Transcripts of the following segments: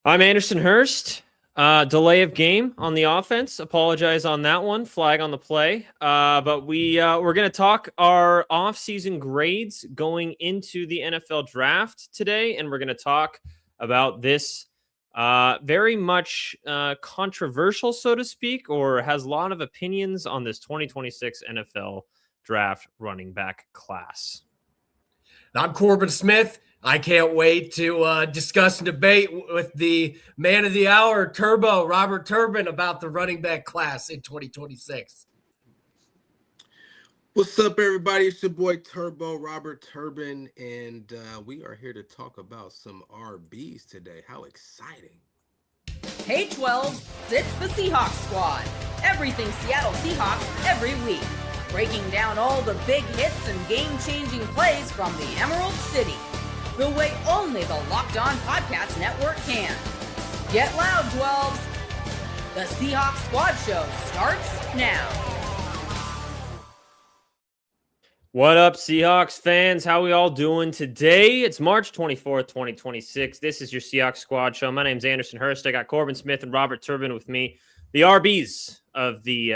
I'm Anderson Hurst. Delay of game on the offense. Apologize on that one. Flag on the play. But we're going to talk our offseason grades going into the NFL draft today, and we're going to talk about this very much controversial, so to speak, or has a lot of opinions on this 2026 NFL draft running back class. I'm Corbin Smith. I can't wait to discuss and debate with the man of the hour, Turbo, Robert Turbin, about the running back class in 2026. What's up, everybody? It's your boy Turbo, Robert Turbin, and we are here to talk about some RBs today. How exciting. Hey 12, it's the Seahawks squad. Everything Seattle Seahawks every week. Breaking down all the big hits and game-changing plays from the Emerald City. The way only the Locked On Podcast Network can. Get loud, 12s. The Seahawks Squad Show starts now. What up, Seahawks fans? How we all doing today? It's March 24th, 2026. This is your Seahawks Squad Show. My name's Anderson Hurst. I got Corbin Smith and Robert Turbin with me, the RBs of the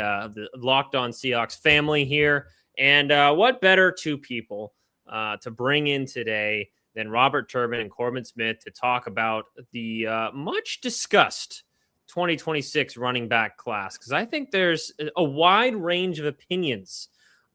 Locked On Seahawks family here. And what better two people to bring in today than Robert Turbin and Corbin Smith to talk about the much discussed 2026 running back class, because I think there's a wide range of opinions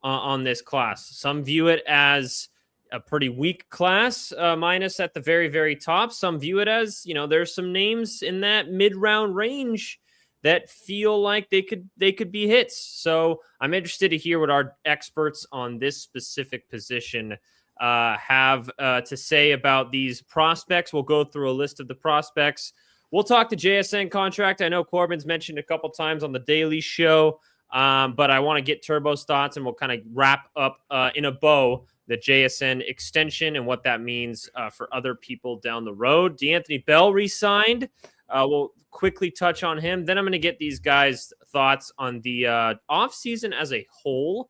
on this class. Some view it as a pretty weak class, minus at the very, very top. Some view it as, there's some names in that mid-round range that feel like they could be hits. So I'm interested to hear what our experts on this specific position have to say about these prospects. We'll go through a list of the prospects. We'll talk the JSN contract. I know Corbin's mentioned a couple times on the Daily Show, but I want to get Turbo's thoughts, and we'll kind of wrap up in a bow the JSN extension and what that means for other people down the road. DeAnthony Bell re-signed. We'll quickly touch on him. Then I'm going to get these guys' thoughts on the offseason as a whole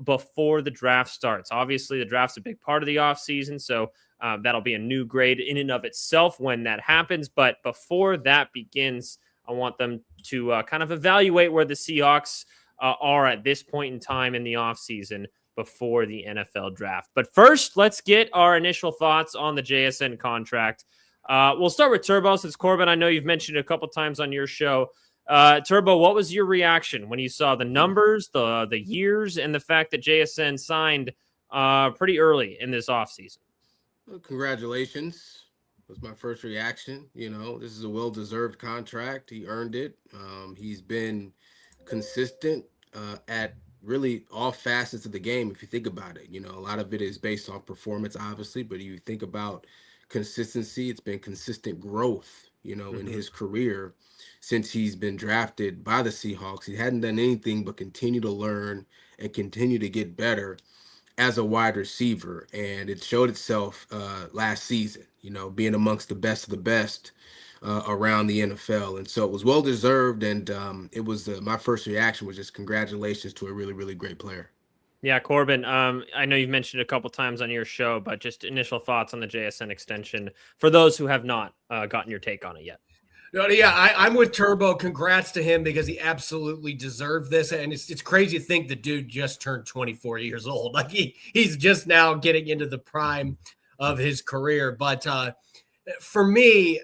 before the draft starts. Obviously, the draft's a big part of the offseason, so that'll be a new grade in and of itself when that happens. But before that begins, I want them to kind of evaluate where the Seahawks are at this point in time in the offseason before the NFL draft. But first, let's get our initial thoughts on the JSN contract. We'll start with Turbo, since Corbin, I know you've mentioned it a couple times on your show. Turbo, what was your reaction when you saw the numbers, the years, and the fact that JSN signed pretty early in this offseason? Well, congratulations. Was my first reaction. This is a well-deserved contract. He earned it. He's been consistent at really all facets of the game, if you think about it. A lot of it is based on performance, obviously, but you think about consistency, it's been consistent growth, in his career since he's been drafted by the Seahawks. He hadn't done anything but continue to learn and continue to get better as a wide receiver. And it showed itself last season, being amongst the best of the best around the NFL. And so it was well-deserved. And it was my first reaction was just congratulations to a really, really great player. Yeah, Corbin, I know you've mentioned it a couple times on your show, but just initial thoughts on the JSN extension for those who have not gotten your take on it yet. No, yeah, I'm with Turbo. Congrats to him because he absolutely deserved this. And it's crazy to think the dude just turned 24 years old. Like he's just now getting into the prime of his career. But for me,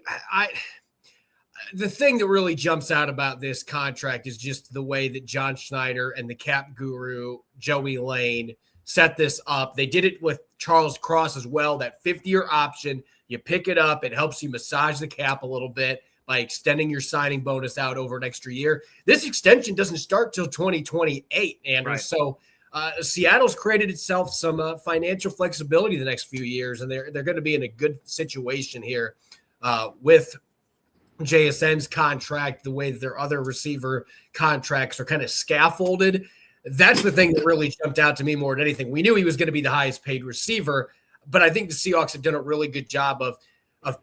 the thing that really jumps out about this contract is just the way that John Schneider and the cap guru, Joey Lane, set this up. They did it with Charles Cross as well, that 5th-year option. You pick it up. It helps you massage the cap a little bit by extending your signing bonus out over an extra year. This extension doesn't start till 2028, Andrew. Right. So Seattle's created itself some financial flexibility the next few years, and they're going to be in a good situation here with JSN's contract, the way that their other receiver contracts are kind of scaffolded. That's the thing that really jumped out to me more than anything. We knew he was going to be the highest paid receiver, but I think the Seahawks have done a really good job of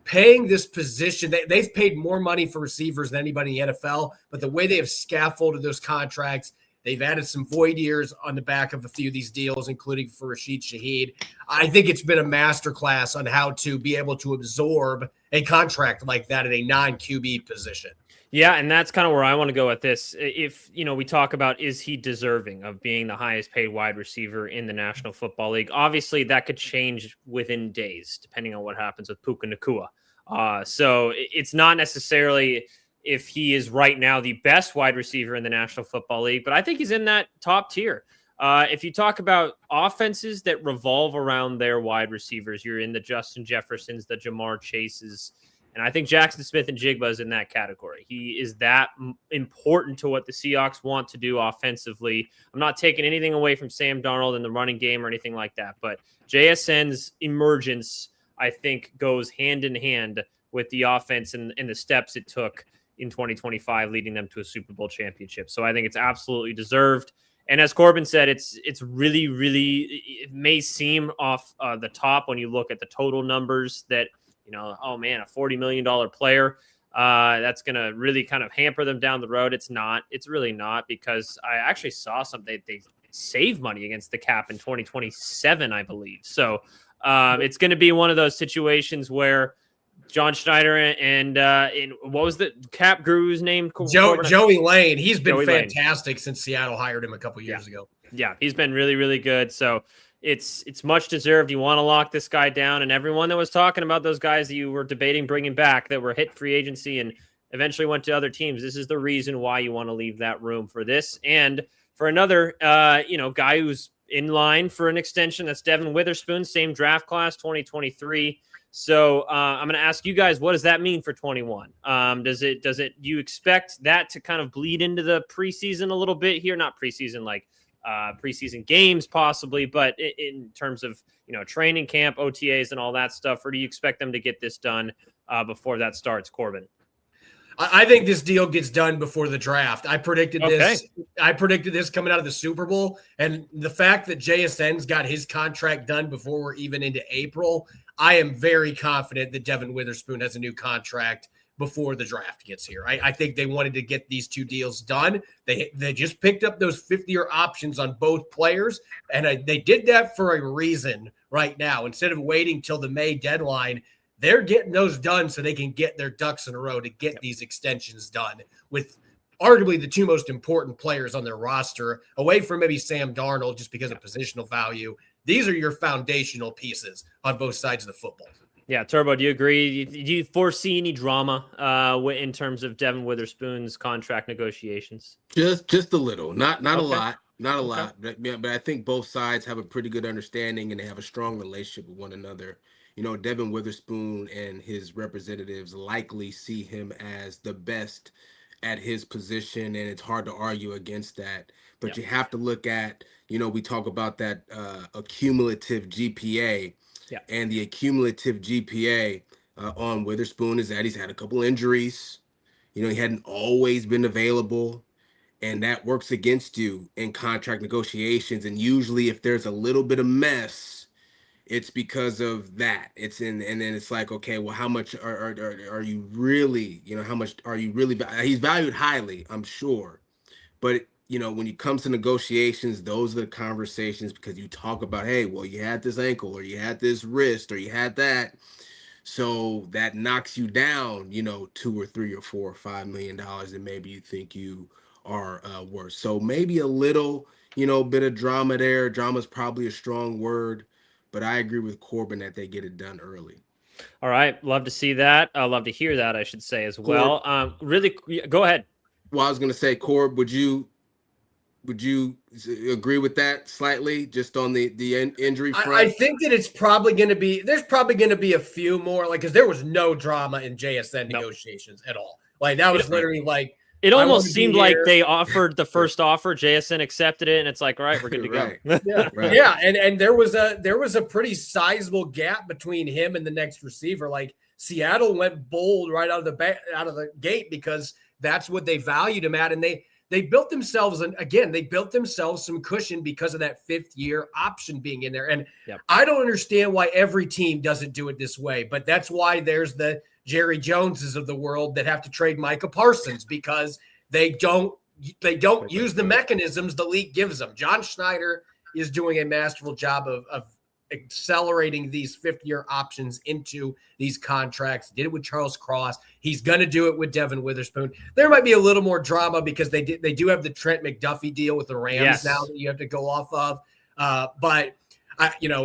paying this position. They've paid more money for receivers than anybody in the NFL, but the way they have scaffolded those contracts They've added some void years on the back of a few of these deals, including for Rashid Shaheed. I think it's been a masterclass on how to be able to absorb a contract like that at a non-QB position. Yeah, and that's kind of where I want to go with this. If, we talk about, is he deserving of being the highest paid wide receiver in the National Football League? Obviously, that could change within days, depending on what happens with Puka Nacua. So it's not necessarily if he is right now the best wide receiver in the National Football League, but I think he's in that top tier. If you talk about offenses that revolve around their wide receivers, you're in the Justin Jeffersons, the Jamar Chases, and I think Jackson Smith-Njigba is in that category. He is that important to what the Seahawks want to do offensively. I'm not taking anything away from Sam Darnold in the running game or anything like that, but JSN's emergence, I think, goes hand in hand with the offense and the steps it took in 2025, leading them to a Super Bowl championship. So I think it's absolutely deserved. And as Corbin said, it's really, really, it may seem off the top when you look at the total numbers that, oh man, a $40 million player, that's going to really kind of hamper them down the road. It's not. It's really not, because I actually saw something. They save money against the cap in 2027, I believe. So it's going to be one of those situations where John Schneider and what was the cap guru's name? Joey Lane. He's been Joey fantastic since Seattle hired him a couple years ago. Yeah, he's been really, really good. So it's much deserved. You want to lock this guy down, and everyone that was talking about those guys that you were debating bringing back that were hit free agency and eventually went to other teams, this is the reason why you want to leave that room for this and for another guy who's in line for an extension. That's Devin Witherspoon, same draft class, 2023. So I'm going to ask you guys, what does that mean for 21? Does it you expect that to kind of bleed into the preseason a little bit here? Not preseason like preseason games possibly, but in terms of training camp, OTAs, and all that stuff, or do you expect them to get this done before that starts, Corbin? I think this deal gets done before the draft. I predicted this. I predicted this coming out of the Super Bowl, and the fact that JSN's got his contract done before we're even into April, I am very confident that Devin Witherspoon has a new contract before the draft gets here. I think they wanted to get these two deals done. They just picked up those 50-year options on both players, and they did that for a reason right now. Instead of waiting till the May deadline, they're getting those done so they can get their ducks in a row to get these extensions done with arguably the two most important players on their roster, away from maybe Sam Darnold just because of positional value. These are your foundational pieces on both sides of the football. Yeah, Turbo, do you agree? Do you foresee any drama in terms of Devin Witherspoon's contract negotiations? Just a little, not a lot, but I think both sides have a pretty good understanding and they have a strong relationship with one another. Devin Witherspoon and his representatives likely see him as the best at his position, and it's hard to argue against that. But you have to look at, we talk about that accumulative GPA. Yeah. And the accumulative GPA on Witherspoon is that he's had a couple injuries. He hadn't always been available, and that works against you in contract negotiations. And usually if there's a little bit of mess, it's because of that. And then it's like, okay, well, how much are you really, how much are you really, he's valued highly, I'm sure. But when it comes to negotiations, those are the conversations, because you talk about, hey, well, you had this ankle, or you had this wrist, or you had that. So that knocks you down, $2 or $3 or $4 or $5 million, and maybe you think you are worth. So maybe a little, bit of drama there. Drama is probably a strong word, but I agree with Corbin that they get it done early. All right. Love to see that. I love to hear that, I should say, as well. Really, go ahead. Well, I was going to say, Corb, would you agree with that slightly, just on the injury front? I think that there's probably going to be a few more, because there was no drama in JSN negotiations at all. That was literally like, it almost seemed like they offered the first offer, JSN accepted it, and it's like, all right, we're good to go. Yeah, and there was a pretty sizable gap between him and the next receiver. Seattle went bold right out of the gate, because that's what they valued him at, and they built themselves, and again, they built themselves some cushion because of that 5th-year option being in there. And I don't understand why every team doesn't do it this way, but that's why there's the Jerry Joneses of the world that have to trade Micah Parsons, because they don't they don't use the mechanisms the league gives them. John Schneider is doing a masterful job of accelerating these fifth-year options into these contracts. Did it with Charles Cross. He's going to do it with Devin Witherspoon. There might be a little more drama because they do have the Trent McDuffie deal with the Rams now that you have to go off of. But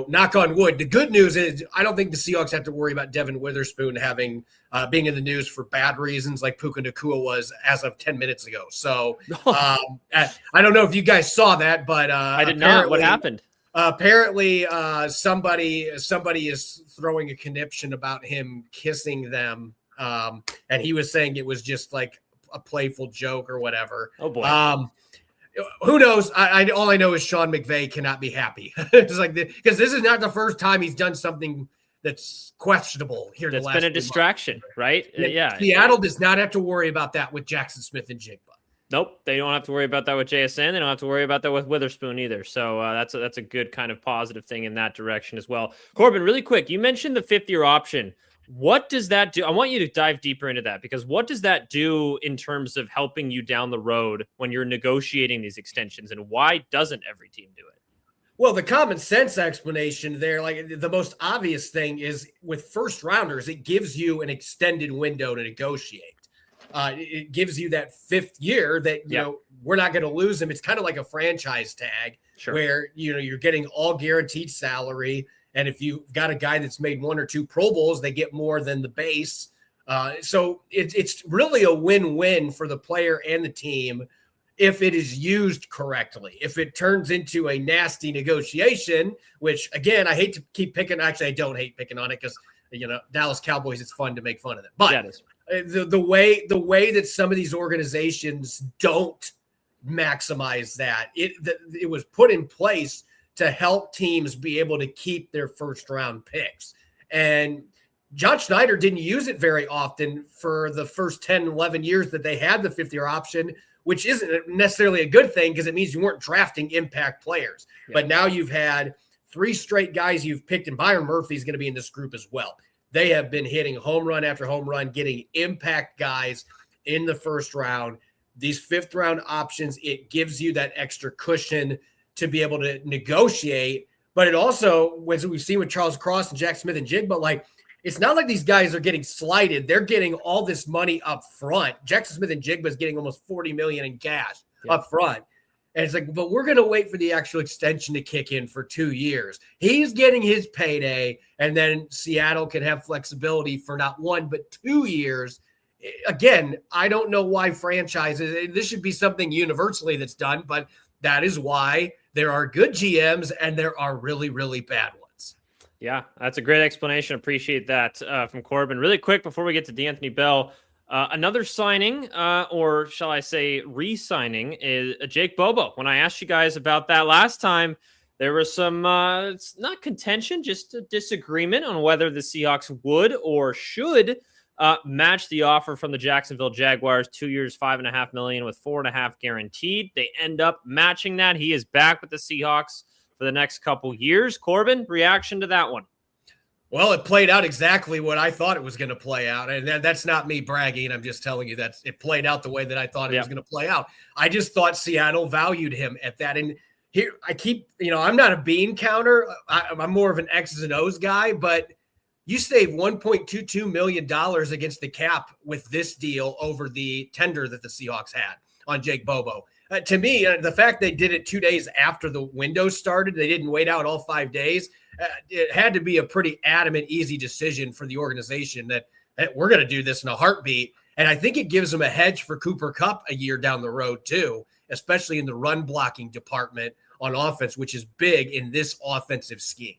knock on wood. The good news is I don't think the Seahawks have to worry about Devin Witherspoon having being in the news for bad reasons like Puka Nacua was as of 10 minutes ago. So I don't know if you guys saw that, but I did not. What happened? Apparently, somebody is throwing a conniption about him kissing them, and he was saying it was just like a playful joke or whatever. Oh boy. Who knows? All I know is Sean McVay cannot be happy. It's like because this is not the first time he's done something that's questionable here. That's been a distraction, right? Yeah. Seattle does not have to worry about that with Jackson Smith and Jigba. Nope, they don't have to worry about that with JSN. They don't have to worry about that with Witherspoon either. So that's a good kind of positive thing in that direction as well. Corbin, really quick, you mentioned the fifth-year option. What does that do? I want you to dive deeper into that because what does that do in terms of helping you down the road when you're negotiating these extensions, and why doesn't every team do it? Well, the common sense explanation there, like the most obvious thing is with first rounders, it gives you an extended window to negotiate. It gives you that fifth year that, you know, we're not going to lose him. It's kind of like a franchise tag where, you're getting all guaranteed salary. And if you've got a guy that's made 1 or 2 Pro Bowls, they get more than the base. So it's really a win-win for the player and the team if it is used correctly. If it turns into a nasty negotiation, which, again, I hate to keep picking. Actually, I don't hate picking on it because, Dallas Cowboys, it's fun to make fun of them. But the way that some of these organizations don't maximize that, it was put in place to help teams be able to keep their first round picks. And John Schneider didn't use it very often for the first 10, 11 years that they had the fifth-year option, which isn't necessarily a good thing because it means you weren't drafting impact players. But now you've had 3 straight guys you've picked, and Byron Murphy's going to be in this group as well. They have been hitting home run after home run, getting impact guys in the first round. These fifth-round options, it gives you that extra cushion to be able to negotiate. But it also, as we've seen with Charles Cross and Jack Smith and Jigba, like it's not like these guys are getting slighted. They're getting all this money up front. Jackson Smith and Jigba is getting almost $40 million in cash up front. And it's like, but we're going to wait for the actual extension to kick in for 2 years. He's getting his payday, and then Seattle can have flexibility for not 1, but 2 years. Again, I don't know why franchises, this should be something universally that's done, but that is why there are good GMs and there are really, really bad ones. Yeah, that's a great explanation. Appreciate that from Corbin. Really quick before we get to D'Anthony Bell, another signing, or shall I say re-signing, is Jake Bobo. When I asked you guys about that last time, there was some, it's not contention, just a disagreement on whether the Seahawks would or should match the offer from the Jacksonville Jaguars, 2 years, $5.5 million with $4.5 million guaranteed. They end up matching that. He is back with the Seahawks for the next couple years. Corbin, reaction to that one? Well, it played out exactly what I thought it was going to play out. And that's not me bragging. I'm just telling you that it played out the way that I thought it was going to play out. I just thought Seattle valued him at that. And here I keep, I'm not a bean counter. I'm more of an X's and O's guy, but you save $1.22 million against the cap with this deal over the tender that the Seahawks had on Jake Bobo. To me, the fact they did it 2 days after the window started, they didn't wait out all 5 days. It had to be a pretty adamant, easy decision for the organization that we're going to do this in a heartbeat. And I think it gives them a hedge for Cooper Kupp a year down the road too, especially in the run blocking department on offense, which is big in this offensive scheme.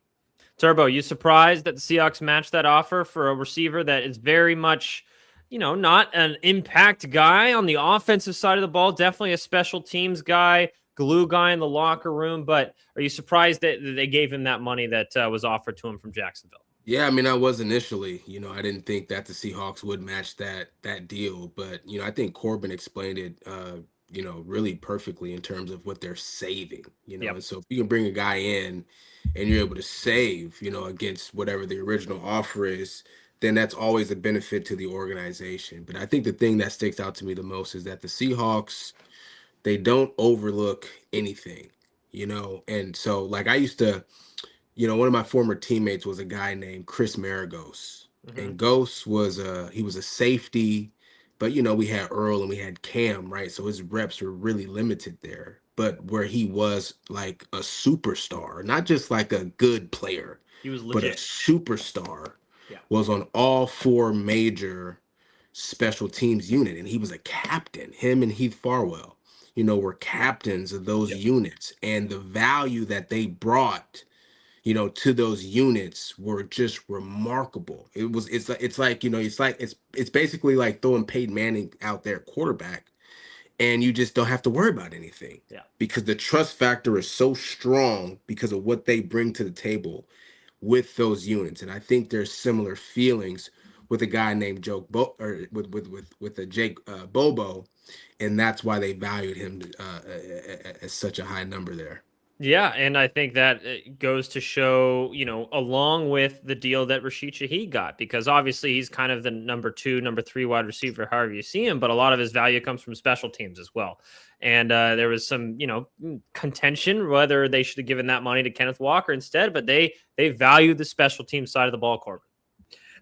Turbo, you surprised that the Seahawks matched that offer for a receiver that is very much, not an impact guy on the offensive side of the ball, definitely a special teams guy, glue guy in the locker room, but are you surprised that they gave him that money that was offered to him from Jacksonville? Yeah, I mean, I was initially, I didn't think that the Seahawks would match that deal, but, I think Corbin explained it, really perfectly in terms of what they're saving, and so if you can bring a guy in and you're able to save, against whatever the original offer is, then that's always a benefit to the organization. But I think the thing that sticks out to me the most is that the Seahawks they don't overlook anything, you know? And so like I used to, you know, one of my former teammates was a guy named Chris Maragos. And Ghost was he was a safety, but you know, we had Earl and we had Cam, right? So his reps were really limited there. But where he was like a superstar, not just like a good player, He was but a legit. superstar, Yeah. was on all four major special teams unit, and he was a captain. Him and Heath Farwell, you know, were captains of those units, and the value that they brought, you know, to those units were just remarkable. It's like, you know, it's basically like throwing Peyton Manning out there quarterback, and you just don't have to worry about anything. Yeah. Because the trust factor is so strong because of what they bring to the table with those units. And I think there's similar feelings with a guy named with a Jake Bobo, and that's why they valued him at such a high number there. Yeah, and I think that goes to show, you know, along with the deal that Rashid Shaheed got, because obviously he's kind of the number 2, number 3 wide receiver, however you see him, but a lot of his value comes from special teams as well. And there was some, you know, contention whether they should have given that money to Kenneth Walker instead, but they value the special team side of the ball, Corbin.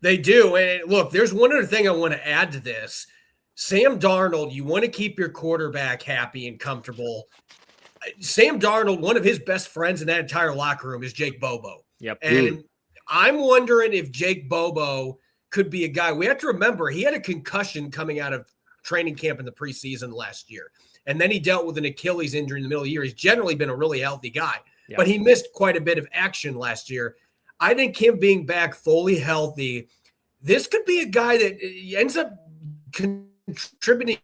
They do. And look, there's one other thing I want to add to this. Sam Darnold, you want to keep your quarterback happy and comfortable. Sam Darnold, one of his best friends in that entire locker room is Jake Bobo. Yep. And I'm wondering if Jake Bobo could be a guy. We have to remember he had a concussion coming out of training camp in the preseason last year. And then he dealt with an Achilles injury in the middle of the year. He's generally been a really healthy guy, but he missed quite a bit of action last year. I think him being back fully healthy, this could be a guy that ends up contributing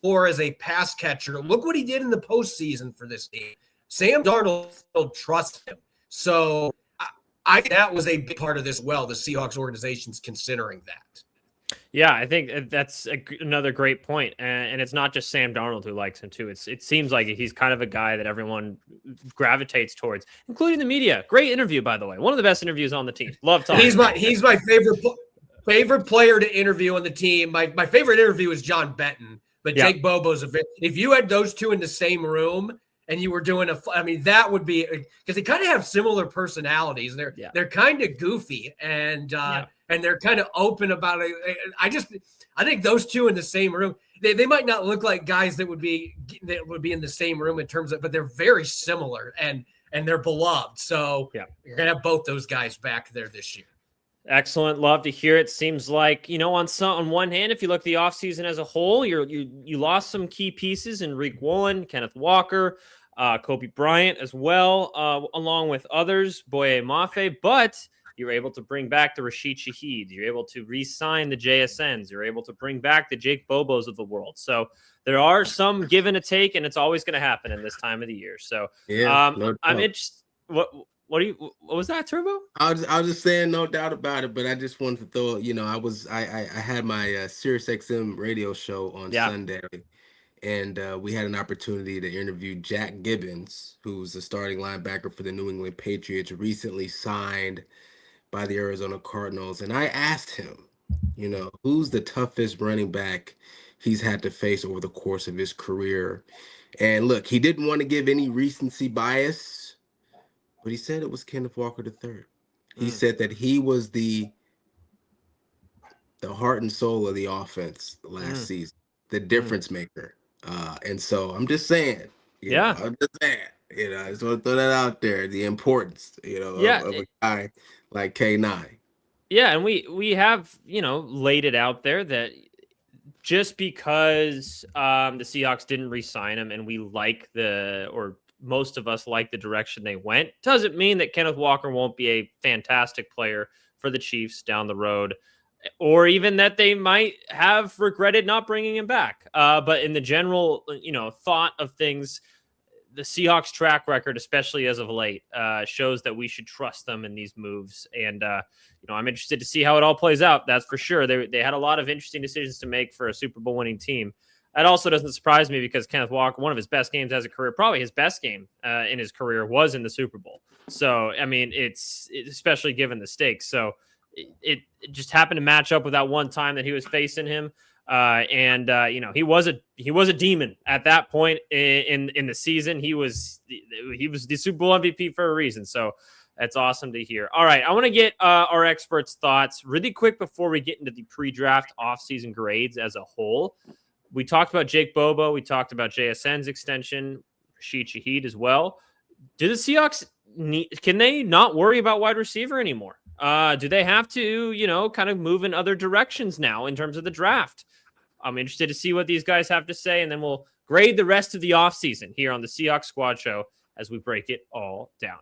more as a pass catcher. Look what he did in the postseason for this team. Sam Darnold trusts him. So I think that was a big part of this. Well, the Seahawks organization's considering that. Yeah, I think that's another great point. And it's not just Sam Darnold who likes him too. It seems like he's kind of a guy that everyone gravitates towards, including the media. Great interview, by the way. One of the best interviews on the team. Love talking. He's my favorite player to interview on the team. My favorite interview is John Benton, but Jake Bobo's if you had those two in the same room and you were doing that would be, because they kind of have similar personalities. They're kind of goofy and they're kind of open about it. I think those two in the same room, they might not look like guys that would be in the same room in terms of, but they're very similar and they're beloved. So you're gonna have both those guys back there this year. Excellent. Love to hear it. Seems like, you know, on one hand, if you look at the offseason as a whole, you lost some key pieces in Reek Woolen, Kenneth Walker, Kobe Bryant as well, along with others, Boye Mafe, but you're able to bring back the Rashid Shaheed. You're able to re-sign the JSNs. You're able to bring back the Jake Bobos of the world. So there are some give and a take, and it's always going to happen in this time of the year. So I'm interested. What was that, Turbo? I was just saying, no doubt about it, but I just wanted to throw, you know, I had my Sirius XM radio show on Sunday, and we had an opportunity to interview Jack Gibbons, who's the starting linebacker for the New England Patriots, recently signed by the Arizona Cardinals. And I asked him, you know, who's the toughest running back he's had to face over the course of his career. And look, he didn't want to give any recency bias, but he said it was Kenneth Walker III. He said that he was the heart and soul of the offense last season, the difference maker. And so I'm just saying, you know, I just want to throw that out there, the importance, you know, of a guy like K9. Yeah, and we have, you know, laid it out there that just because the Seahawks didn't re-sign him and we like most of us like the direction they went, doesn't mean that Kenneth Walker won't be a fantastic player for the Chiefs down the road, or even that they might have regretted not bringing him back. But in the general, you know, thought of things, the Seahawks track record, especially as of late, shows that we should trust them in these moves. And, you know, I'm interested to see how it all plays out. That's for sure. They had a lot of interesting decisions to make for a Super Bowl winning team. That also doesn't surprise me because Kenneth Walker, one of his best games as a career, probably his best game in his career, was in the Super Bowl. So, I mean, it's especially given the stakes. So it just happened to match up with that one time that he was facing him. He was a demon at that point in the season. He was the Super Bowl MVP for a reason. So that's awesome to hear. All right, I want to get our experts' thoughts really quick before we get into the pre-draft offseason grades as a whole. We talked about Jake Bobo. We talked about JSN's extension, Rashid Shaheed as well. Do the Seahawks can they not worry about wide receiver anymore? Do they have to, kind of move in other directions now in terms of the draft? I'm interested to see what these guys have to say, and then we'll grade the rest of the offseason here on the Seahawks Squad Show as we break it all down.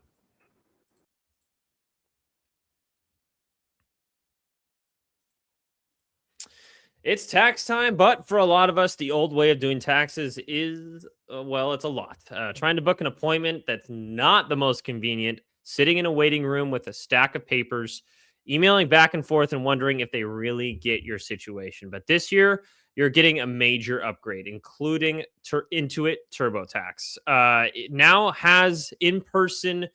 It's tax time, but for a lot of us, the old way of doing taxes is, it's a lot. Trying to book an appointment that's not the most convenient, sitting in a waiting room with a stack of papers, emailing back and forth and wondering if they really get your situation. But this year, you're getting a major upgrade, including Intuit TurboTax. It now has in-person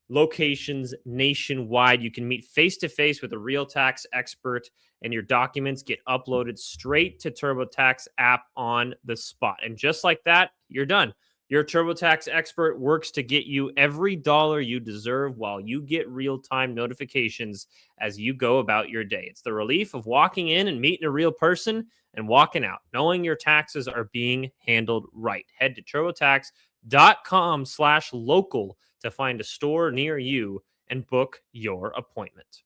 locations nationwide. You can meet face-to-face with a real tax expert, and your documents get uploaded straight to TurboTax app on the spot. And just like that, you're done. Your TurboTax expert works to get you every dollar you deserve while you get real-time notifications as you go about your day. It's the relief of walking in and meeting a real person and walking out, knowing your taxes are being handled right. Head to TurboTax.com/local to find a store near you and book your appointment.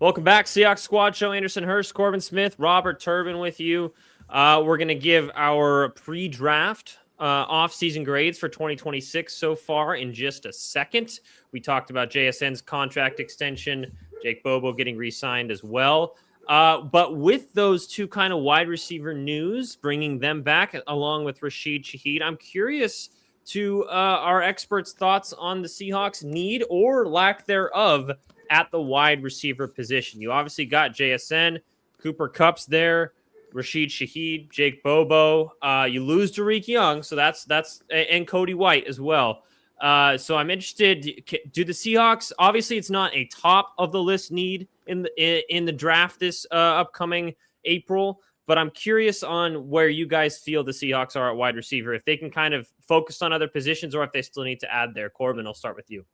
Welcome back, Seahawks Squad Show. Anderson Hurst, Corbin Smith, Robert Turbin with you. We're going to give our pre-draft off-season grades for 2026 so far in just a second. We talked about JSN's contract extension, Jake Bobo getting re-signed as well. But with those two kind of wide receiver news, bringing them back along with Rashid Shaheed, I'm curious to our experts' thoughts on the Seahawks' need or lack thereof at the wide receiver position. You obviously got JSN, Cooper Kupp's there, Rashid Shaheed, Jake Bobo. You lose Derek Young, so that's and Cody White as well. So I'm interested. Do the Seahawks? Obviously, it's not a top of the list need in the draft this upcoming April, but I'm curious on where you guys feel the Seahawks are at wide receiver. If they can kind of focus on other positions, or if they still need to add there. Corbin, I'll start with you.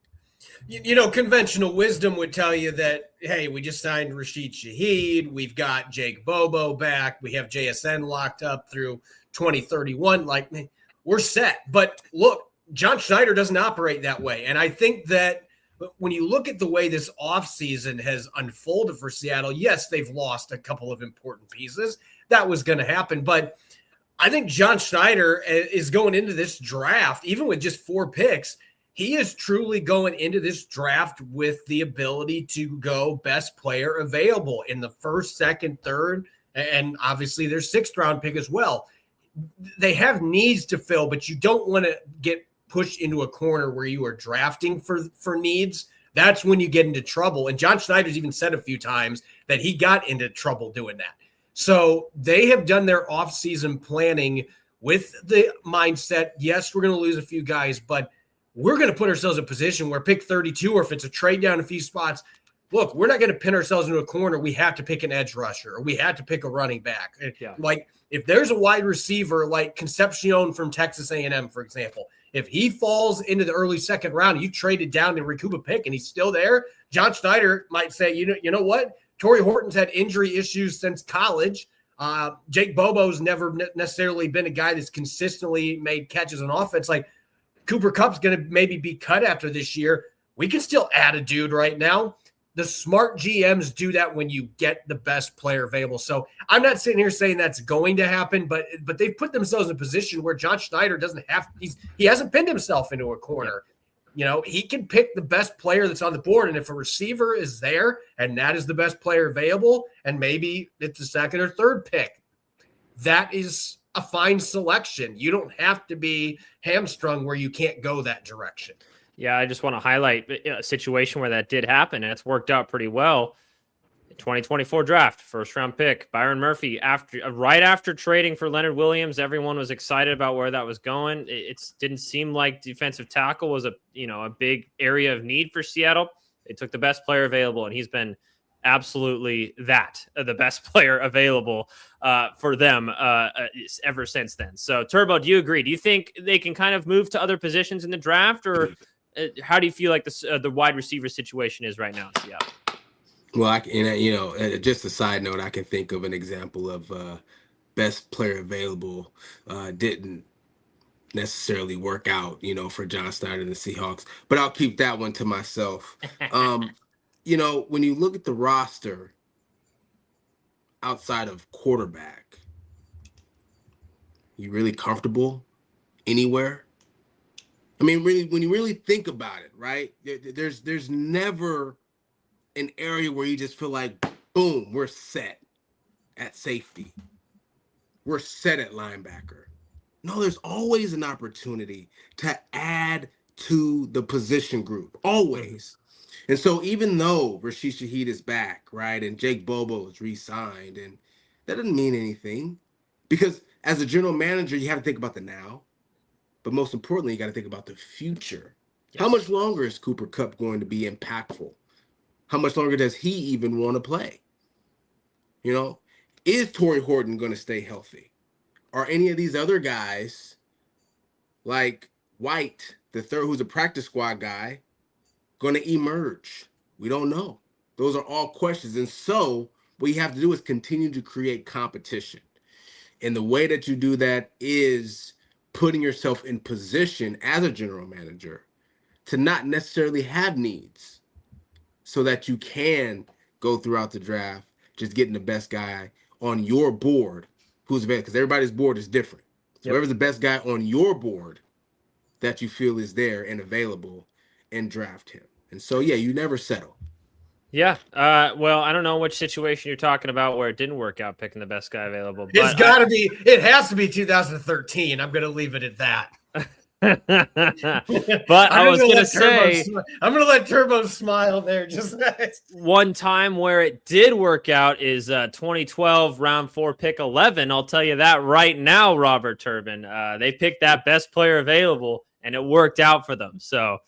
Conventional wisdom would tell you that, hey, we just signed Rashid Shaheed. We've got Jake Bobo back. We have JSN locked up through 2031. Like, man, we're set. But look, John Schneider doesn't operate that way. And I think that when you look at the way this offseason has unfolded for Seattle, yes, they've lost a couple of important pieces. That was going to happen. But I think John Schneider is going into this draft, even with just 4 picks, he is truly going into this draft with the ability to go best player available in the first, second, third, and obviously their 6th round pick as well. They have needs to fill, but you don't want to get pushed into a corner where you are drafting for needs. That's when you get into trouble. And John Schneider's even said a few times that he got into trouble doing that. So they have done their offseason planning with the mindset, yes, we're going to lose a few guys, but we're going to put ourselves in a position where pick 32, or if it's a trade down a few spots, look, we're not going to pin ourselves into a corner. We have to pick an edge rusher, or we have to pick a running back. Yeah. Like if there's a wide receiver like Concepcion from Texas A&M, for example, if he falls into the early 2nd round, you traded down to recoup a pick and he's still there, John Schneider might say, you know what? Torrey Horton's had injury issues since college. Jake Bobo's never necessarily been a guy that's consistently made catches on offense. Like, Cooper Kupp's going to maybe be cut after this year. We can still add a dude right now. The smart GMs do that when you get the best player available. So I'm not sitting here saying that's going to happen, but they've put themselves in a position where John Schneider doesn't have – he hasn't pinned himself into a corner. He can pick the best player that's on the board, and if a receiver is there and that is the best player available, and maybe it's the 2nd or 3rd pick, that is – a fine selection. You don't have to be hamstrung where you can't go that direction. Yeah, I just want to highlight a situation where that did happen, and it's worked out pretty well. 2024 draft, 1st round pick, Byron Murphy. Right after trading for Leonard Williams, everyone was excited about where that was going. It didn't seem like defensive tackle was a big area of need for Seattle. They took the best player available, and he's been absolutely the best player available for them ever since then. So, Turbo, do you agree? Do you think they can kind of move to other positions in the draft, or how do you feel like the wide receiver situation is right now in Seattle? Well, just a side note, I can think of an example of best player available didn't necessarily work out, for John Snyder and the Seahawks, but I'll keep that one to myself. When you look at the roster outside of quarterback, you really comfortable anywhere? I mean, really, when you really think about it, right? There's never an area where you just feel like, boom, we're set at safety. We're set at linebacker. No, there's always an opportunity to add to the position group, always. And so even though Rashid Shaheed is back, right, and Jake Bobo is re-signed, and that doesn't mean anything, because as a general manager, you have to think about the now, but most importantly, you got to think about the future. Yes. How much longer is Cooper Kupp going to be impactful? How much longer does he even want to play? Is Torrey Horton going to stay healthy? Are any of these other guys, like White, the third, who's a practice squad guy, going to emerge? We don't know. Those are all questions. And so what you have to do is continue to create competition. And the way that you do that is putting yourself in position as a general manager to not necessarily have needs, so that you can go throughout the draft just getting the best guy on your board who's available, because everybody's board is different. So whoever's the best guy on your board that you feel is there and available, and draft him. And so, you never settle. Yeah. Well, I don't know which situation you're talking about where it didn't work out picking the best guy available. But it has to be 2013. I'm going to leave it at that. But I was going to say, I'm going to let Turbo smile there. Just one time where it did work out is 2012 round 4 pick 11. I'll tell you that right now, Robert Turbin. They picked that best player available, and it worked out for them. So,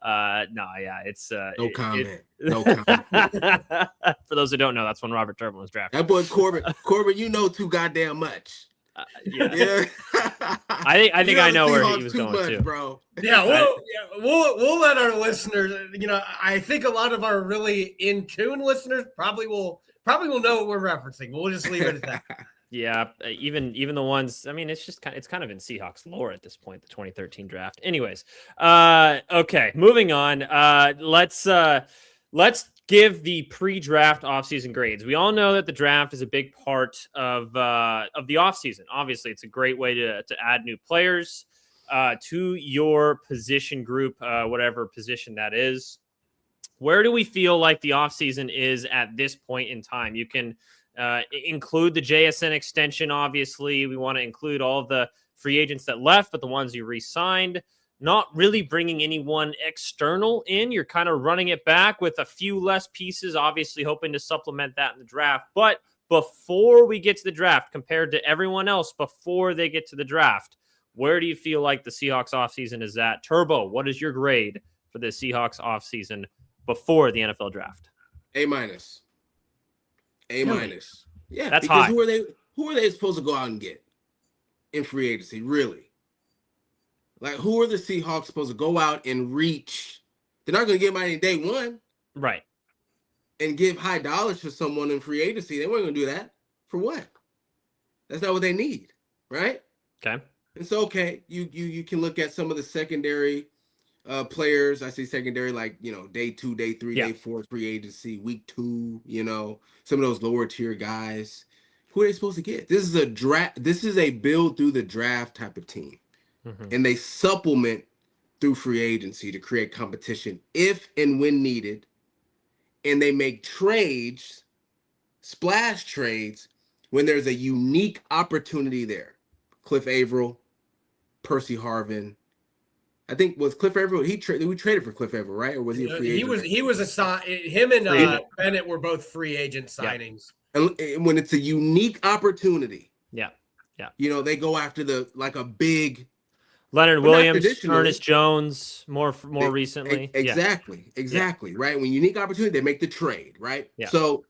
it's no comment. No comment. For those who don't know, that's when Robert Turbin was drafted. That boy Corbin, you know too goddamn much. Yeah. I think I know where he was going to, bro. Yeah, we'll let our listeners. I think a lot of our really in tune listeners probably will know what we're referencing. We'll just leave it at that. Yeah, even the ones. I mean, it's kind of in Seahawks lore at this point, the 2013 draft. Anyways, okay, moving on. Let's give the pre-draft offseason grades. We all know that the draft is a big part of the offseason. Obviously, it's a great way to add new players to your position group, whatever position that is. Where do we feel like the offseason is at this point in time? You can include the JSN extension, obviously. We want to include all of the free agents that left, but the ones you re-signed. Not really bringing anyone external in. You're kind of running it back with a few less pieces, obviously hoping to supplement that in the draft. But before we get to the draft, compared to everyone else before they get to the draft, where do you feel like the Seahawks offseason is at? Turbo, what is your grade for the Seahawks offseason before the NFL draft? A-. A-. Yeah, that's because high. Who are they supposed to go out and get in free agency, really? Like, who are the Seahawks supposed to go out and reach? They're not going to get money day one. Right. And give high dollars for someone in free agency. They weren't going to do that. For what? That's not what they need, right? Okay. And so, you can look at some of the secondary players. I say secondary, like, day 2, day 3, day 4, free agency, week 2, some of those lower tier guys. Who are they supposed to get? This is a draft. This is a build through the draft type of team. And they supplement through free agency to create competition if and when needed. And they make trades, splash trades, when there's a unique opportunity there. Cliff Averill, Percy Harvin. I think was Cliff Averill. We traded for Cliff Averill, right? Or was he a free agent? He was a him and Bennett were both free agent signings. And when it's a unique opportunity, yeah, they go after a big. Leonard but not Williams, traditionally. Ernest Jones, more recently. Exactly. Right. When unique opportunity, they make the trade. Right. Yeah. So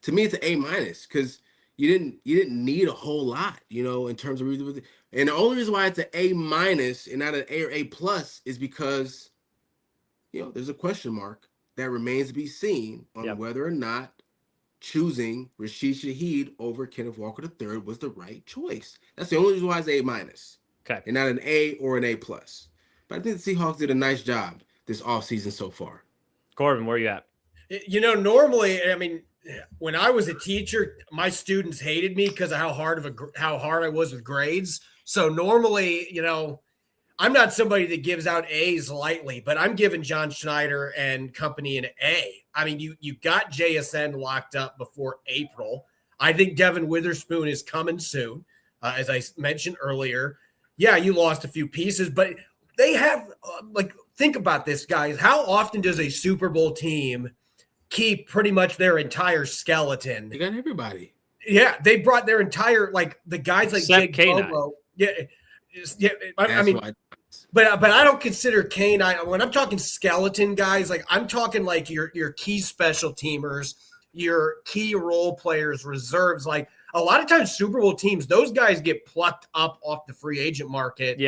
to me, it's an A- because you didn't need a whole lot, in terms of reason. And the only reason why it's an A- and not an A or A+ is because there's a question mark that remains to be seen on whether or not choosing Rashid Shaheed over Kenneth Walker III was the right choice. That's the only reason why it's A-, Okay. and not an A or an A+. But I think the Seahawks did a nice job this offseason so far. Corbin, where are you at? Normally, I mean, when I was a teacher, my students hated me because of how hard I was with grades. So normally, I'm not somebody that gives out A's lightly, but I'm giving John Schneider and company an A. I mean, you got JSN locked up before April. I think Devin Witherspoon is coming soon, as I mentioned earlier. Yeah, you lost a few pieces, but they have think about this, guys. How often does a Super Bowl team keep pretty much their entire skeleton? They got everybody. Yeah, they brought their entire the guys like Except Jake K9. Bobo. Yeah. I mean, why. but I don't consider K9 when I'm talking skeleton guys. I'm talking like your key special teamers, your key role players, reserves. Like a lot of times, Super Bowl teams, those guys get plucked up off the free agent market,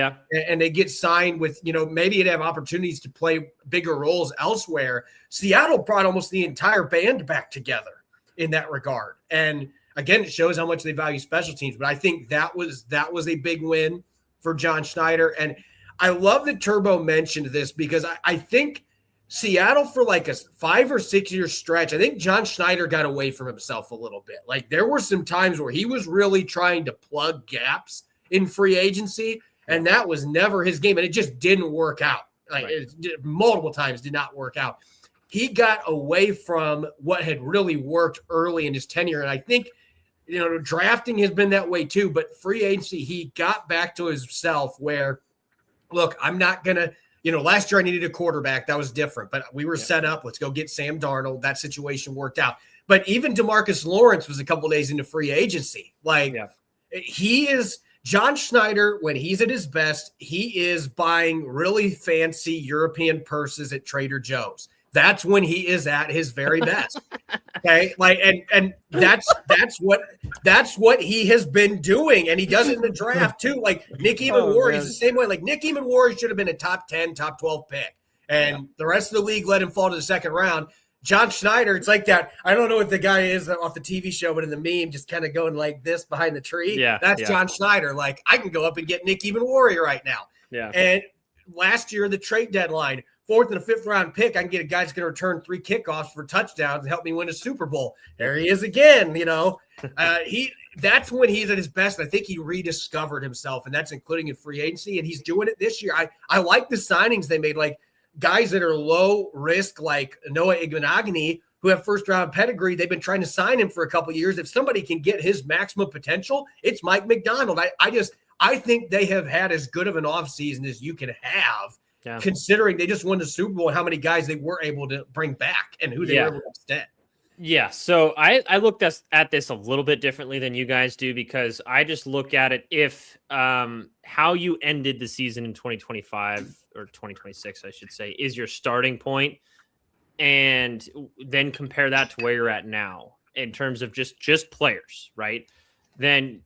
and they get signed with maybe they'd have opportunities to play bigger roles elsewhere. Seattle brought almost the entire band back together in that regard, and again, it shows how much they value special teams. But I think that was a big win for John Schneider. And I love that Turbo mentioned this because I think Seattle for like a 5 or 6 year stretch, I think John Schneider got away from himself a little bit. Like there were some times where he was really trying to plug gaps in free agency, and that was never his game. And it just didn't work out. Multiple times did not work out. He got away from what had really worked early in his tenure. And I think, drafting has been that way too, but free agency, he got back to himself where, look, I'm not going to, last year I needed a quarterback. That was different, but we were set up. Let's go get Sam Darnold. That situation worked out. But even DeMarcus Lawrence was a couple days into free agency. He is John Schneider. When he's at his best, he is buying really fancy European purses at Trader Joe's. That's when he is at his very best. Okay. And that's what he has been doing. And he does it in the draft too. Like Nick Eamon is the same way. Like Nick Eamon should have been a top 10, top 12 pick. And the rest of the league let him fall to the second round. John Schneider, it's like that. I don't know what the guy is off the TV show, but in the meme, just kind of going like this behind the tree. That's John Schneider. Like I can go up and get Nick Eamon right now. Yeah. And last year, the trade deadline, 4th and a 5th round pick, I can get a guy that's going to return 3 kickoffs for touchdowns and help me win a Super Bowl. There he is again. That's when he's at his best. I think he rediscovered himself, and that's including in free agency. And he's doing it this year. I like the signings they made, like guys that are low risk, like Noah Igbenogany, who have first round pedigree. They've been trying to sign him for a couple of years. If somebody can get his maximum potential, it's Mike McDonald. I think they have had as good of an offseason as you can have. Yeah. Considering they just won the Super Bowl and how many guys they were able to bring back and who they were able to extend. Yeah, so I looked at this a little bit differently than you guys do because I just look at it if how you ended the season in 2025 or 2026, I should say, is your starting point, and then compare that to where you're at now in terms of just players, right? Then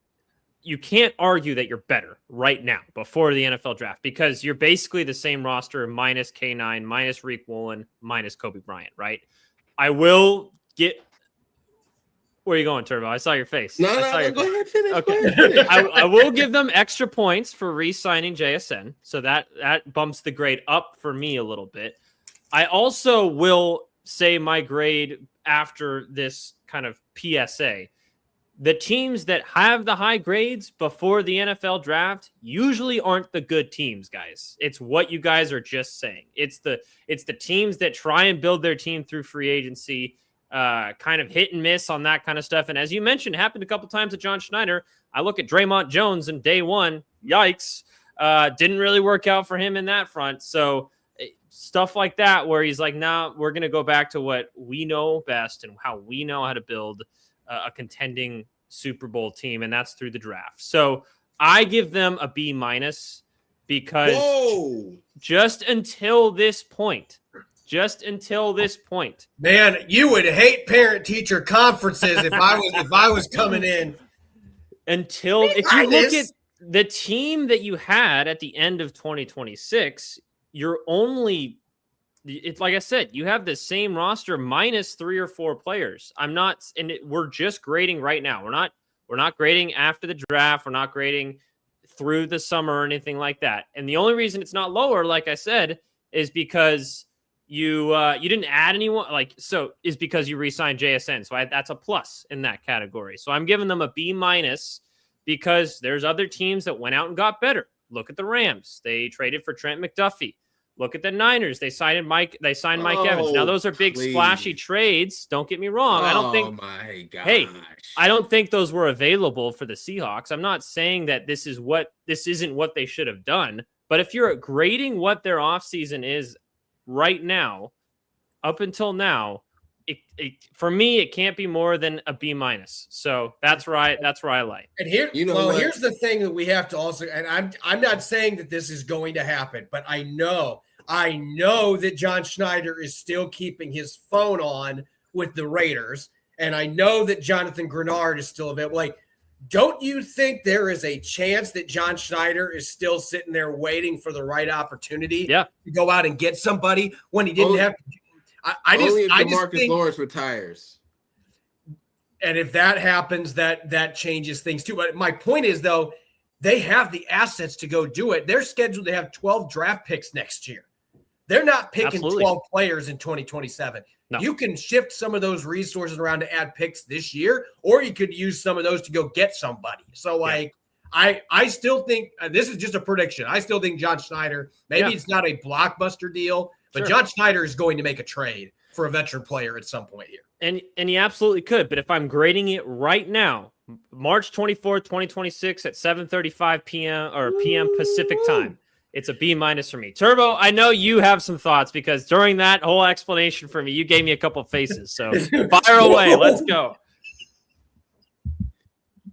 you can't argue that you're better right now before the NFL draft because you're basically the same roster minus K9, minus Reek Woolen, minus Kobe Bryant, right? I will get – where are you going, Turbo? I saw your face. No, go ahead, finish. Okay. I will give them extra points for re-signing JSN, so that bumps the grade up for me a little bit. I also will say my grade after this kind of PSA – the teams that have the high grades before the NFL draft usually aren't the good teams, guys. It's what you guys are just saying. It's the teams that try and build their team through free agency, kind of hit and miss on that kind of stuff. And as you mentioned, it happened a couple times with John Schneider. I look at Draymond Jones in day one. Yikes. Didn't really work out for him in that front. So stuff like that where he's like, nah, we're going to go back to what we know best and how we know how to build a contending Super Bowl team, and that's through the draft. So I give them a B-. because just until this point, man, you would hate parent-teacher conferences if I was coming in. If you look at the team that you had at the end of 2026, you're only, it's like I said, you have the same roster minus 3 or 4 players. We're just grading right now. We're not grading after the draft. We're not grading through the summer or anything like that. And the only reason it's not lower, like I said, is because you didn't add anyone, is because you re-signed JSN. So that's a plus in that category. So I'm giving them a B minus because there's other teams that went out and got better. Look at the Rams. They traded for Trent McDuffie. Look at the Niners. They signed Mike Evans. Now those are big splashy trades. Don't get me wrong. I don't think. My gosh. Hey, I don't think those were available for the Seahawks. I'm not saying that this isn't what they should have done. But if you're grading what their offseason is right now, up until now, for me, it can't be more than a B minus. So that's right. That's where I like. And here's the thing that we have to also, and I'm not saying that this is going to happen, but I know that John Schneider is still keeping his phone on with the Raiders, and I know that Jonathan Grenard is still available. Don't you think there is a chance that John Schneider is still sitting there waiting for the right opportunity to go out and get somebody when he didn't have to? Only if DeMarcus Lawrence retires. And if that happens, that changes things too. But my point is, though, they have the assets to go do it. They're scheduled to have 12 draft picks next year. They're not picking 12 players in 2027. No. You can shift some of those resources around to add picks this year, or you could use some of those to go get somebody. So, I still think this is just a prediction. I still think John Schneider, maybe it's not a blockbuster deal, but John Schneider is going to make a trade for a veteran player at some point here. And he absolutely could. But if I'm grading it right now, March 24th, 2026 at 7:35 p.m. Pacific time, it's a B minus for me. Turbo, I know you have some thoughts because during that whole explanation for me, you gave me a couple faces. So fire away. Let's go.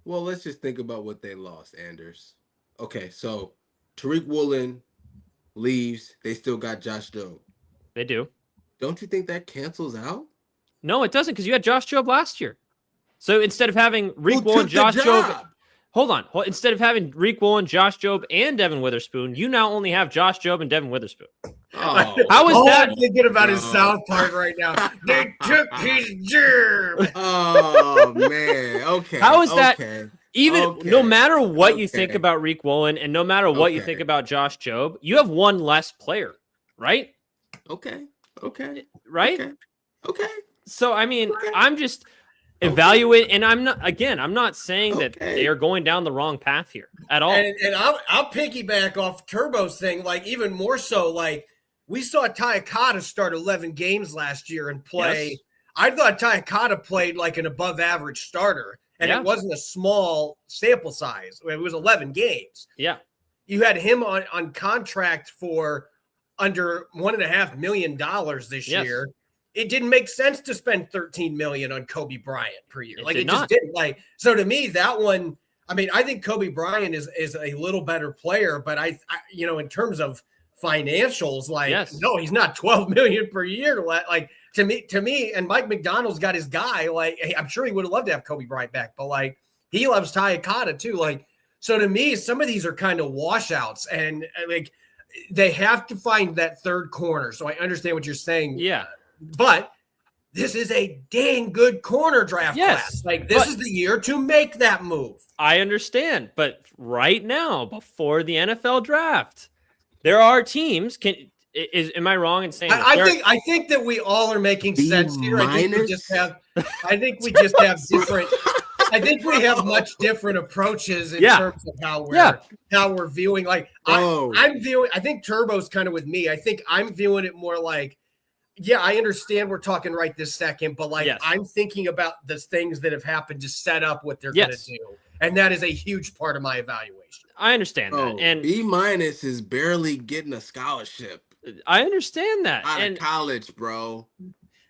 Well, let's just think about what they lost, Anders. Okay, so Tariq Woolen leaves. They still got Josh Jobe. They do. Don't you think that cancels out? No, it doesn't, because you had Josh Jobe last year. So instead of having Reek Woolen, Josh Jobe, hold on. Instead of having Reek Woolen, Josh Jobe, and Devin Witherspoon, you now only have Josh Jobe and Devin Witherspoon. Oh, how is that? I'm thinking about his South Park right now. They took his germ. Oh man. Okay. How is that? No matter what you think about Reek Woolen and no matter what you think about Josh Jobe, you have one less player, right? Okay. Right? Okay. So I mean, I'm just evaluating, and I'm not saying that they are going down the wrong path here at all. And I'll piggyback off Turbo's thing, even more so, we saw Ty Cotta start 11 games last year and play. Yes. I thought Ty Cotta played like an above average starter, and it wasn't a small sample size. It was 11 games. Yeah. You had him on contract for under $1.5 million this year. It didn't make sense to spend $13 million on Kobe Bryant per year. It just didn't. So to me, that one, I think Kobe Bryant is a little better player, but I in terms of financials, no, he's not $12 million per year. To me, and Mike McDonald's got his guy. I'm sure he would have loved to have Kobe Bryant back, but he loves Ty Cotta too. So to me, some of these are kind of washouts, and they have to find that third corner. So I understand what you're saying. Yeah. But this is a dang good corner draft class. This is the year to make that move. I understand. But right now, before the NFL draft, there are teams. Am I wrong in saying I think that we all are making sense here. I think we just have different I think we have much different approaches in terms of how we're viewing. I'm viewing. I think Turbo's kind of with me. I think I'm viewing it more I understand we're talking right this second, but I'm thinking about the things that have happened to set up what they're going to do, and that is a huge part of my evaluation. I understand that. And B minus is barely getting a scholarship. I understand that. Out of college, bro.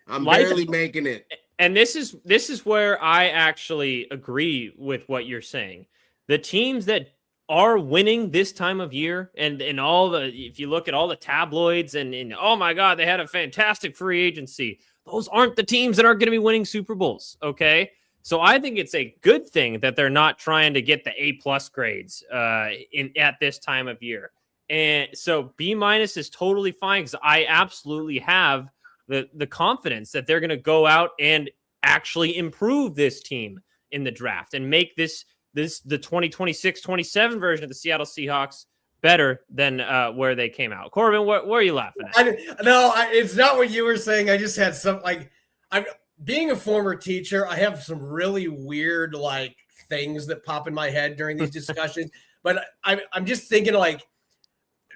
I'm barely making it. And this is where I actually agree with what you're saying. The teams that are winning this time of year, and if you look at all the tabloids and oh my God, they had a fantastic free agency. Those aren't the teams that are going to be winning Super Bowls. Okay. So I think it's a good thing that they're not trying to get the A+ grades at this time of year. And so B- is totally fine, because I absolutely have the confidence that they're going to go out and actually improve this team in the draft and make the 2026-27 version of the Seattle Seahawks better than where they came out. Corbin, where are you laughing at? It's not what you were saying. I just had some, like, I'm being a former teacher, I have some really weird, like, things that pop in my head during these discussions. But I'm just thinking, like,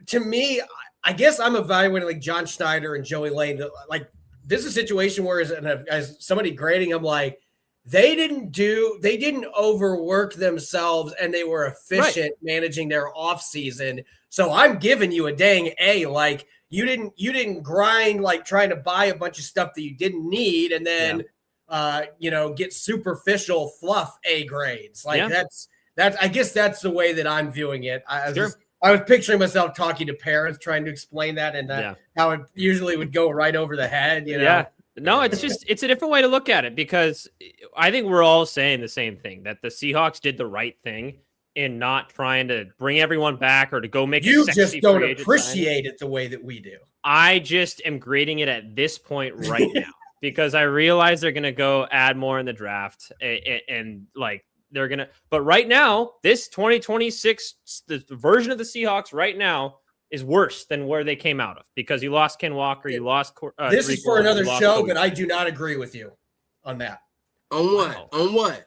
to me, I guess I'm evaluating like John Schneider and Joey Lane. Like, this is a situation where as somebody grading, I'm like, they didn't overwork themselves, and they were efficient managing their offseason. So I'm giving you a dang A. Like, you didn't grind, like, trying to buy a bunch of stuff that you didn't need, and then get superficial fluff A grades. Like, that's I guess that's the way that I'm viewing it. I was picturing myself talking to parents, trying to explain that, and how it usually would go right over the head. Yeah. No, it's a different way to look at it, because I think we're all saying the same thing, that the Seahawks did the right thing in not trying to bring everyone back or to go make you a sexy just don't free agent appreciate it the way that we do. I just am grading it at this point right now because I realize they're going to go add more in the draft and like they're going to, but right now, this 2026, the version of the Seahawks right now is worse than where they came out of, because you lost Ken Walker, you lost. This is for another show, but I do not agree with you on that. On what? Wow. On what?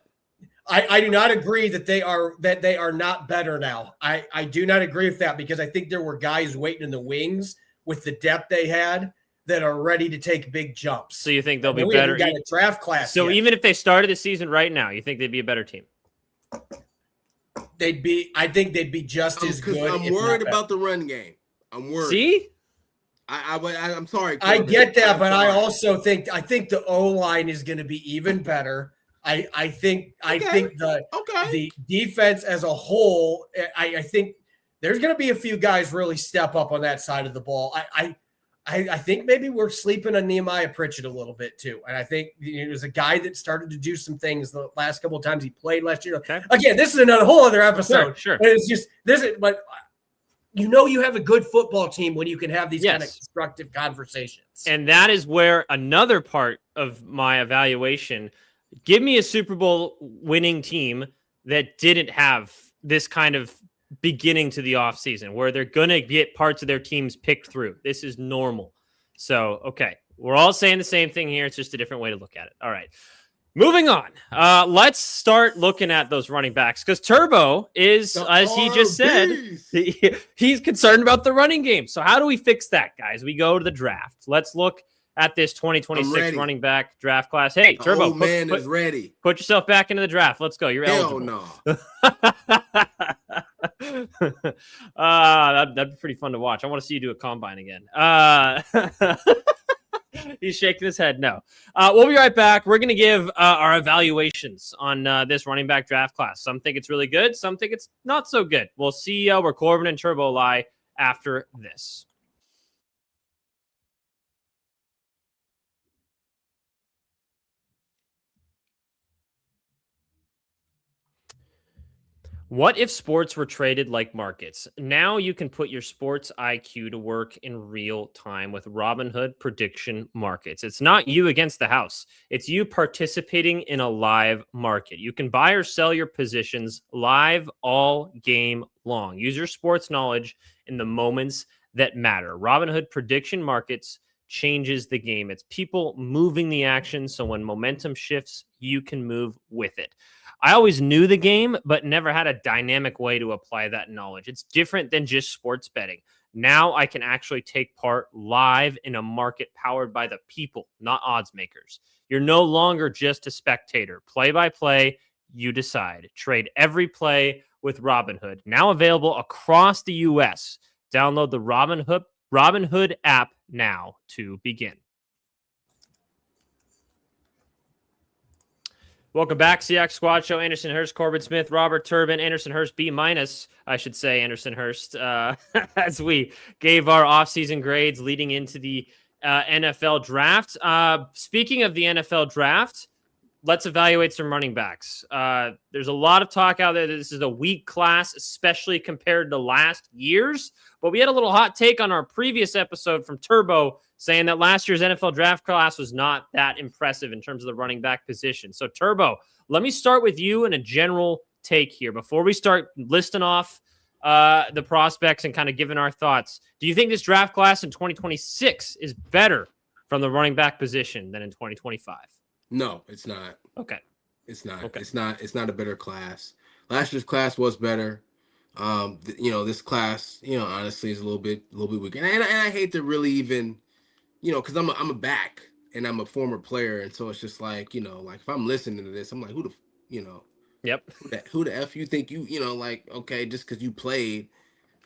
I do not agree that they are not better now. I do not agree with that, because I think there were guys waiting in the wings with the depth they had that are ready to take big jumps. So you think they'll be better? Got a draft class. So even if they started the season right now, you think they'd be a better team? I think they'd be just as good. I'm worried about the run game. I'm worried. See? I'm sorry, Corbin. I get that, but I also think the O-line is going to be even better. I think the defense as a whole, I think there's going to be a few guys really step up on that side of the ball. I think maybe we're sleeping on Nehemiah Pritchett a little bit too. And I think he was a guy that started to do some things the last couple of times he played last year. Okay. Again, this is another whole other episode. Sure. But it's just but you have a good football team when you can have these kind of constructive conversations. And that is where another part of my evaluation, give me a Super Bowl winning team that didn't have this kind of beginning to the offseason where they're going to get parts of their teams picked through. This is normal. So, okay. We're all saying the same thing here. It's just a different way to look at it. All right. Moving on. Let's start looking at those running backs, because Turbo is, as he just said, he's concerned about the running game. So how do we fix that, guys? We go to the draft. Let's look at this 2026 running back draft class. Hey, Turbo, is ready. Put yourself back into the draft. Let's go. You're eligible. That'd be pretty fun to watch. I want to see you do a combine again. He's shaking his head. No. We'll be right back. We're going to give our evaluations on this running back draft class. Some think it's really good. Some think it's not so good. We'll see where Corbin and Turbo lie after this. What if sports were traded like markets? Now you can put your sports IQ to work in real time with Robinhood prediction markets. It's not you against the house. It's you participating in a live market. You can buy or sell your positions live all game long. Use your sports knowledge in the moments that matter. Robinhood prediction markets changes the game. It's people moving the action, so when momentum shifts, you can move with it. I always knew the game, but never had a dynamic way to apply that knowledge. It's different than just sports betting. Now I can actually take part live in a market powered by the people, not odds makers. You're no longer just a spectator. Play by play, you decide. Trade every play with Robinhood. Now available across the U.S. Download the Robinhood app now to begin. Welcome back, Seahawks Squad Show. Anderson Hurst, Corbin Smith, Robert Turbin, Anderson Hurst B-, I should say, Anderson Hurst, as we gave our offseason grades leading into the NFL draft. Speaking of the NFL draft, let's evaluate some running backs. There's a lot of talk out there that this is a weak class, especially compared to last year's. But we had a little hot take on our previous episode from Turbo saying that last year's NFL draft class was not that impressive in terms of the running back position. So, Turbo, let me start with you in a general take here. Before we start listing off the prospects and kind of giving our thoughts, do you think this draft class in 2026 is better from the running back position than in 2025? No, it's not. Okay. It's not. Okay. It's not a better class. Last year's class was better. This class, honestly is a little bit weaker. And I hate to really even, because I'm a back and I'm a former player, and so it's just like, like if I'm listening to this, I'm like, Yep. who the F you think okay, just because you played,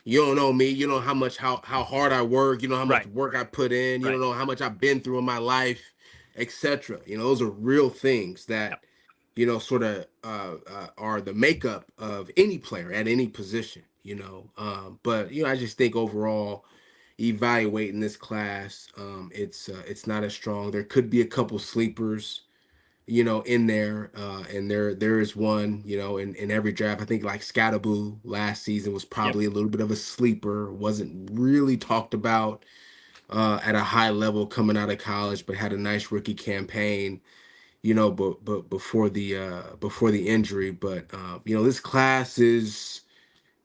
you don't know me, you know how hard I work, you know how much work I put in, you don't know how much I've been through in my life, etc. Those are real things that sort of are the makeup of any player at any position. But I just think overall, evaluating this class, it's not as strong. There could be a couple sleepers, in there, and there is one, in every draft. I think like Scattaboo last season was probably a little bit of a sleeper, wasn't really talked about at a high level coming out of college, but had a nice rookie campaign, but before the injury. But this class is,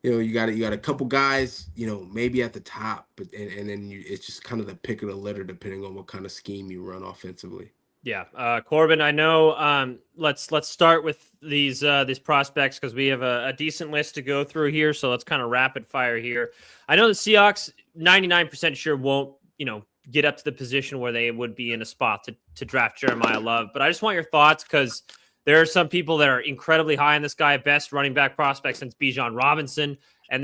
you got a couple guys, maybe at the top, but and then it's just kind of the pick of the litter depending on what kind of scheme you run offensively. Yeah, Corbin, I know. Let's start with these prospects because we have a decent list to go through here. So let's kind of rapid fire here. I know the Seahawks 99% sure won't get up to the position where they would be in a spot to draft Jeremiah Love, but I just want your thoughts because there are some people that are incredibly high on this guy, best running back prospect since Bijan Robinson, and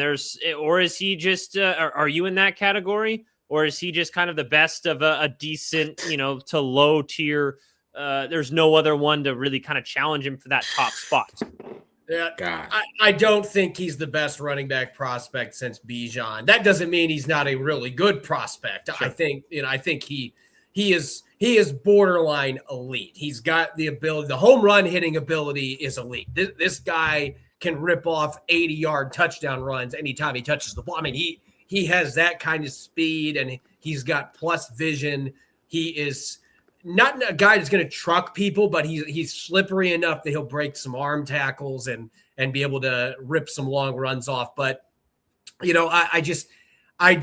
or is he just? Are you in that category? Or is he just kind of the best of a decent, to low tier? There's no other one to really kind of challenge him for that top spot. Yeah, I don't think he's the best running back prospect since Bijan. That doesn't mean he's not a really good prospect. Sure. I think he is borderline elite. He's got the ability. The home run hitting ability is elite. This guy can rip off 80-yard touchdown runs anytime he touches the ball. I mean, he has that kind of speed, and he's got plus vision. He is not a guy that's going to truck people, but he's slippery enough that he'll break some arm tackles and be able to rip some long runs off. But I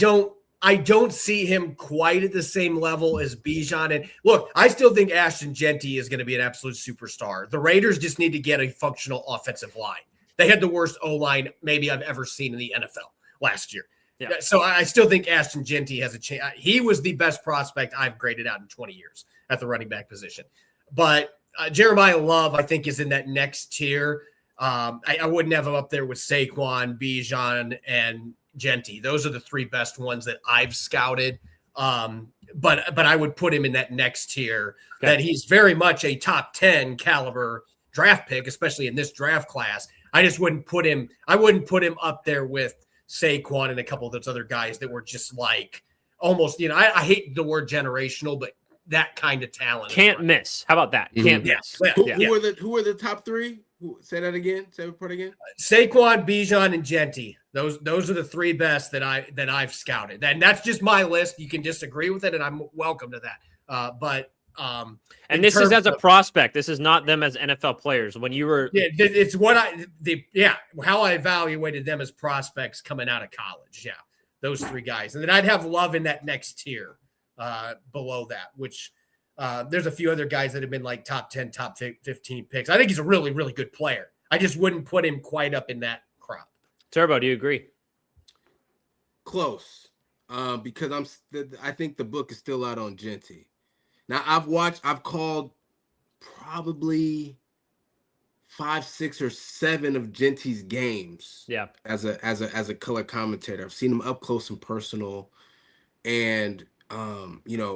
don't see him quite at the same level as Bijan. And look, I still think Ashton Jeanty is going to be an absolute superstar. The Raiders just need to get a functional offensive line. They had the worst O-line maybe I've ever seen in the NFL last year. Yeah. So I still think Ashton Jeanty has a chance. He was the best prospect I've graded out in 20 years at the running back position. But Jeremiah Love, I think, is in that next tier. I wouldn't have him up there with Saquon, Bijan, and Jeanty. Those are the three best ones that I've scouted. But I would put him in that next tier. Okay. That he's very much a top 10 caliber draft pick, especially in this draft class. I just wouldn't put him. I wouldn't put him up there with Saquon and a couple of those other guys that were just like almost, I hate the word generational, but that kind of talent. Can't miss. How about that? Mm-hmm. Can't miss. Yeah. Who are the top three? Say that again. Say that part again. Saquon, Bijan, and Jeanty. Those are the three best that I've scouted. And that's just my list. You can disagree with it, and I'm welcome to that. And this is as a prospect. This is not them as NFL players. When you were, it's what how I evaluated them as prospects coming out of college. Yeah, those three guys, and then I'd have Love in that next tier below that. Which there's a few other guys that have been like top 10, top 15 picks. I think he's a really, really good player. I just wouldn't put him quite up in that crop. Turbo, do you agree? Close, because I think the book is still out on Jeanty. Now I've called probably 5, 6, or 7 of Jeanty's games. Yeah. As a color commentator, I've seen him up close and personal, and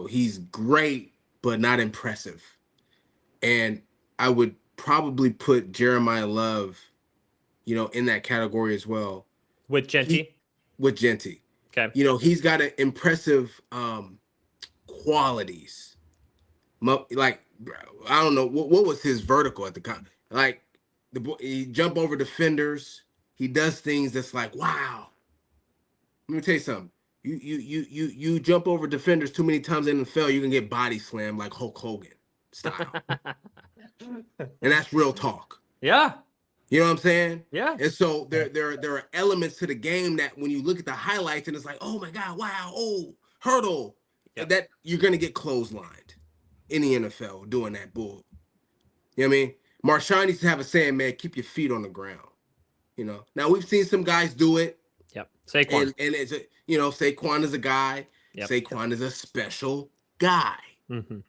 he's great but not impressive. And I would probably put Jeremiah Love, in that category as well. With Genty? With Genty. Okay. He's got an impressive qualities. Like, I don't know, what was his vertical at the time? Like, he jump over defenders. He does things that's like, wow. Let me tell you something. You jump over defenders too many times in the NFL, you can get body slammed like Hulk Hogan style. And that's real talk. Yeah. You know what I'm saying? Yeah. And so there are elements to the game that when you look at the highlights and it's like, oh my God, wow, oh, hurdle, that you're gonna get clotheslined in the NFL doing that bull. You know what I mean? Marshawn used to have a saying, man, keep your feet on the ground. Now we've seen some guys do it. Yep. Saquon. And it's Saquon is a guy. Yep. Saquon is a special guy. Mm-hmm.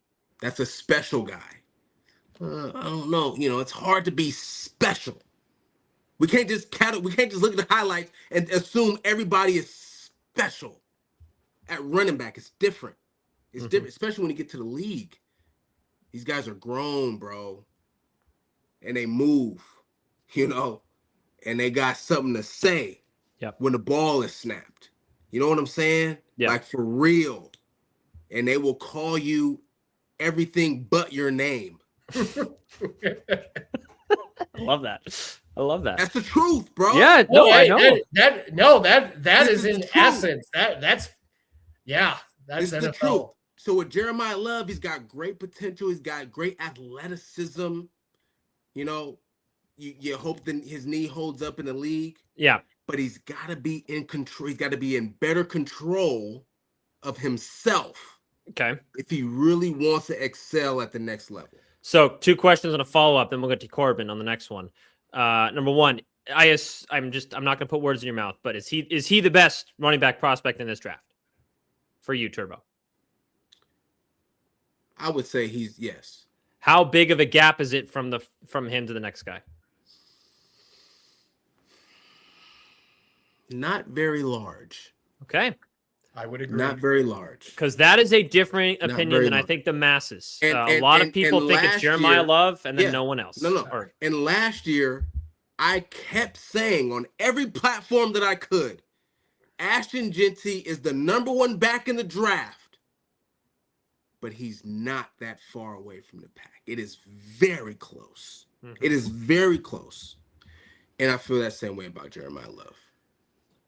That's a special guy. I don't know. It's hard to be special. We can't just look at the highlights and assume everybody is special. At running back, it's different. It's different, especially when you get to the league. These guys are grown, bro. And they move, and they got something to say when the ball is snapped. You know what I'm saying? Yeah. Like, for real. And they will call you everything but your name. I love that. That's the truth, bro. Yeah, no, I know. That is in essence. That's the truth. So with Jeremiah Love, he's got great potential. He's got great athleticism. You hope that his knee holds up in the league. Yeah. But he's got to be in control. He's got to be in better control of himself. Okay. If he really wants to excel at the next level. So 2 questions and a follow-up, then we'll get to Corbin on the next one. Number one, I'm not going to put words in your mouth, but is he the best running back prospect in this draft for you, Turbo? I would say yes. How big of a gap is it from him to the next guy? Not very large. Okay. I would agree. Not very large. Because that is a different opinion than I think the masses. A lot of people think it's Jeremiah Love and then no one else. No. And last year, I kept saying on every platform that I could, Ashton Genty is the number 1 back in the draft. But he's not that far away from the pack. It is very close. Mm-hmm. It is very close. And I feel that same way about Jeremiah Love.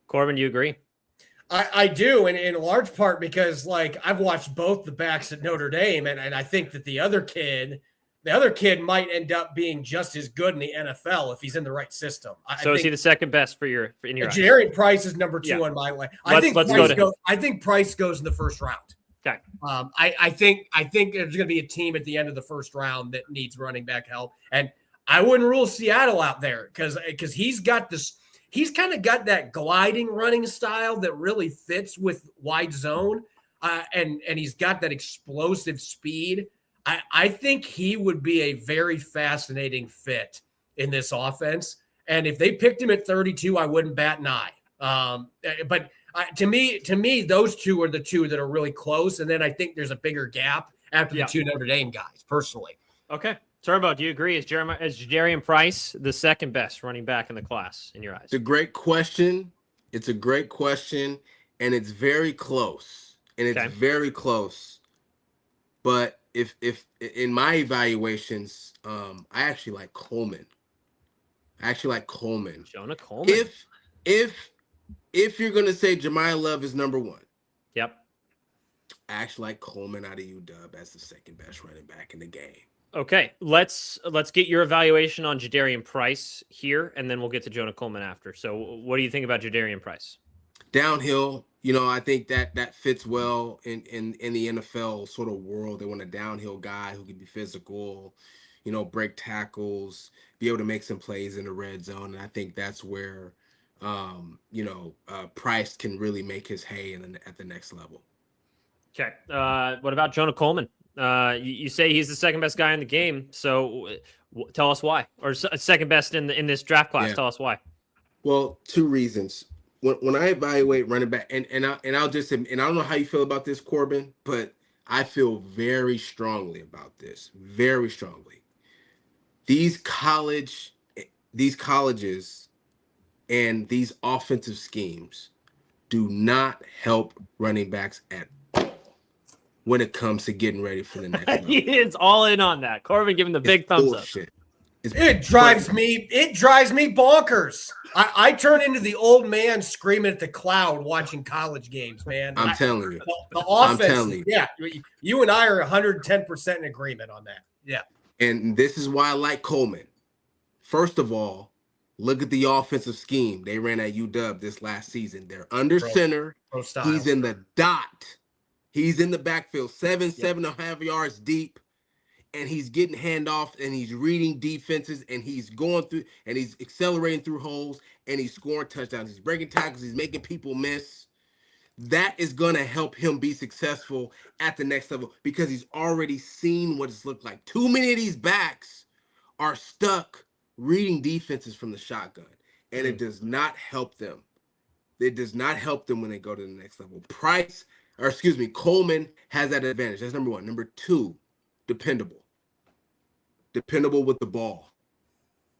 Corbin, do you agree? I do, and in large part because, like, I've watched both the backs at Notre Dame, and I think that the other kid might end up being just as good in the NFL if he's in the right system. Is he the second best in your eyes? Jarian Price is number 2 on my list. I think Price goes in the first round. Okay. I think there's going to be a team at the end of the first round that needs running back help, and I wouldn't rule Seattle out there because he's got this. He's kind of got that gliding running style that really fits with wide zone, and he's got that explosive speed. I think he would be a very fascinating fit in this offense. And if they picked him at 32, I wouldn't bat an eye. But to me, those 2 are the 2 that are really close. And then I think there's a bigger gap after the 2 Notre Dame guys, personally. Okay. Turbo, do you agree? Is Jadarian Price the second best running back in the class in your eyes? It's a great question. And it's very close. But if in my evaluations, I actually like Coleman. Jonah Coleman. If you're gonna say Jeremiah Love is number 1, yep. I actually like Coleman out of UW as the second best running back in the game. Okay, let's get your evaluation on Jadarian Price here, and then we'll get to Jonah Coleman after. So, what do you think about Jadarian Price? Downhill, I think that fits well in the NFL sort of world. They want a downhill guy who can be physical, break tackles, be able to make some plays in the red zone. And I think that's where, Price can really make his hay at the next level. Okay, what about Jonah Coleman? You say he's the second best guy in the game. So tell us why, or second best in this draft class. Yeah. Tell us why. Well, 2 reasons. When I evaluate running back, and I'll just say, and I don't know how you feel about this, Corbin, but I feel very strongly about this. Very strongly. these colleges and these offensive schemes do not help running backs at all when it comes to getting ready for the next level. He is all in on that. Corbin giving the big thumbs up. It drives me bonkers. I turn into the old man screaming at the cloud watching college games, man. I'm telling you. The offense, yeah, you and I are 110% in agreement on that. Yeah. And this is why I like Coleman. First of all, look at the offensive scheme they ran at UW this last season. They're under center. He's in the dot. He's in the backfield, 7.5 yards deep. And he's getting handoffs and he's reading defenses and he's going through and he's accelerating through holes and he's scoring touchdowns. He's breaking tackles. He's making people miss. That is going to help him be successful at the next level because he's already seen what it's looked like. Too many of these backs are stuck reading defenses from the shotgun, and it does not help them. It does not help them when they go to the next level. Coleman has that advantage. That's number one. Number two, dependable with the ball.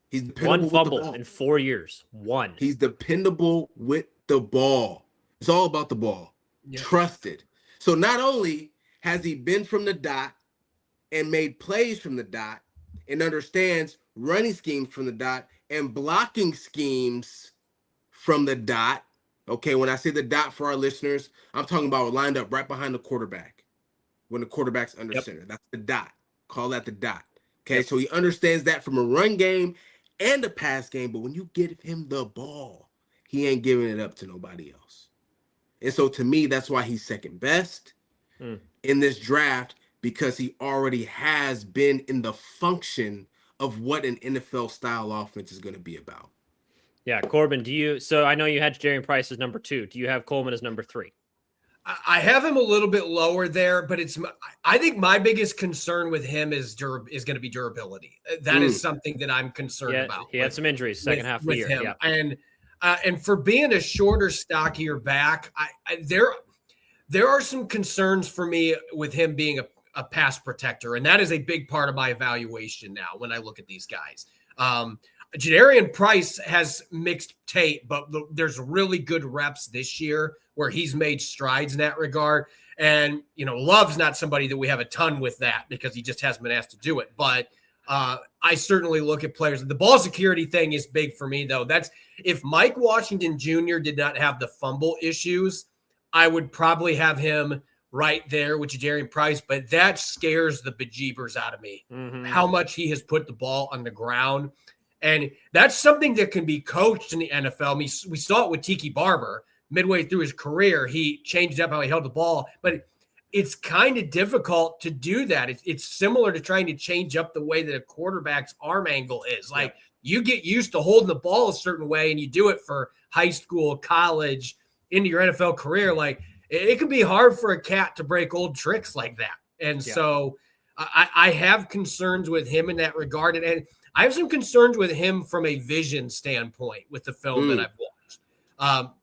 He's dependable. One fumble in 4 years. One. He's dependable with the ball. It's all about the ball. Yeah. Trusted. So not only has he been from the dot and made plays from the dot and understands running schemes from the dot and blocking schemes from the dot. Okay, when I say the dot for our listeners, I'm talking about lined up right behind the quarterback when the quarterback's under center. That's the dot. Call that the dot. Okay, so he understands that from a run game and a pass game, but when you give him the ball, he ain't giving it up to nobody else. And so to me, that's why he's second best in this draft, because he already has been in the function of what an NFL style offense is going to be about. Yeah, Corbin, so I know you had Jadarian Price as number 2. Do you have Coleman as number 3? I have him a little bit lower there, but I think my biggest concern with him is going to be durability. That is something that I'm concerned about. He had some injuries second half of the year. Yeah. And for being a shorter, stockier back, there are some concerns for me with him being a pass protector, and that is a big part of my evaluation now when I look at these guys. Jadarian Price has mixed tape, but there's really good reps this year where he's made strides in that regard. And, Love's not somebody that we have a ton with that because he just hasn't been asked to do it. But I certainly look at players. The ball security thing is big for me, though. That's if Mike Washington Jr. did not have the fumble issues, I would probably have him right there with Jadarian Price. But that scares the bejeebers out of me, how much he has put the ball on the ground. And that's something that can be coached in the NFL. We saw it with Tiki Barber. Midway through his career, he changed up how he held the ball. But it's kind of difficult to do that. It's similar to trying to change up the way that a quarterback's arm angle is. Like, you get used to holding the ball a certain way, and you do it for high school, college, into your NFL career. Like, it can be hard for a cat to break old tricks like that. And so I have concerns with him in that regard. And I have some concerns with him from a vision standpoint with the film that I've watched.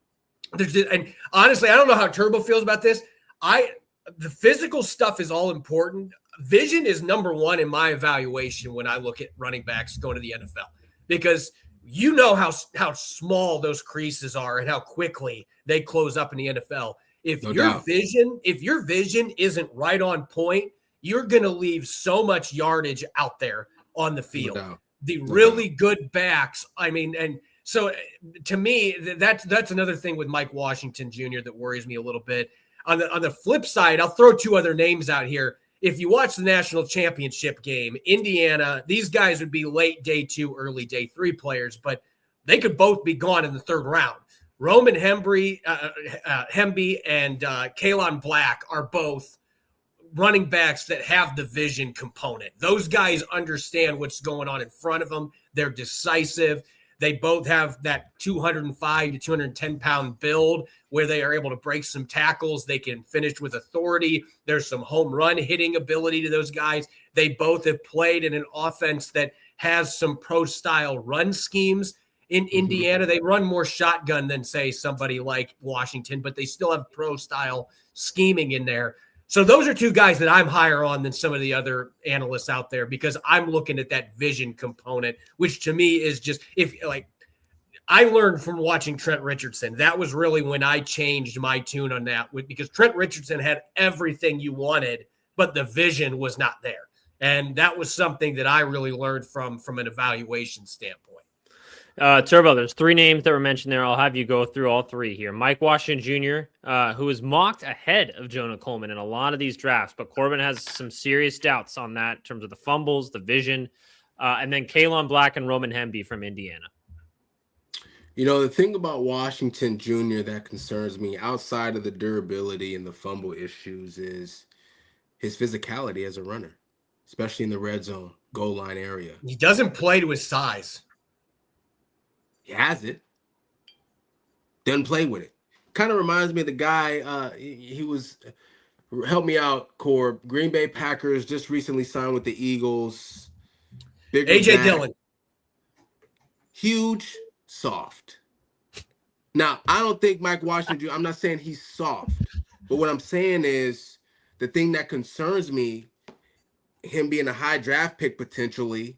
And honestly, I don't know how Turbo feels about this. The physical stuff is all important. Vision is number one in my evaluation when I look at running backs going to the NFL, because you know how small those creases are and how quickly they close up in the NFL. If your vision isn't right on point, you're going to leave so much yardage out there on the field. The really good backs, and so to me, that's another thing with Mike Washington Jr. that worries me a little bit. On the flip side, I'll throw 2 other names out here. If you watch the national championship game, Indiana, these guys would be late day 2, early day 3 players, but they could both be gone in the 3rd round. Roman Hemby and Kalon Black are both running backs that have the vision component. Those guys understand what's going on in front of them. They're decisive. They both have that 205 to 210 pound build where they are able to break some tackles. They can finish with authority. There's some home run hitting ability to those guys. They both have played in an offense that has some pro style run schemes. In Indiana, they run more shotgun than, say, somebody like Washington, but they still have pro style scheming in there. So those are two guys that I'm higher on than some of the other analysts out there because I'm looking at that vision component, which to me is just I learned from watching Trent Richardson. That was really when I changed my tune on that because Trent Richardson had everything you wanted, but the vision was not there. And that was something that I really learned from an evaluation standpoint. Turbo, there's three names that were mentioned there. I'll have you go through all three here. Mike Washington Jr., who is mocked ahead of Jonah Coleman in a lot of these drafts, but Corbin has some serious doubts on that in terms of the fumbles, the vision, and then Kalen Black and Roman Hemby from Indiana. You know, the thing about Washington Jr. that concerns me outside of the durability and the fumble issues is his physicality as a runner, especially in the red zone, goal line area. He doesn't play to his size. He has it. Doesn't play with it. Kind of reminds me of the guy, he was, help me out, Corb. Green Bay Packers just recently signed with the Eagles. Bigger A.J. back, Dillon. huge, soft. Now, I don't think Mike Washington, I'm not saying he's soft, but what I'm saying is the thing that concerns me, him being a high draft pick potentially,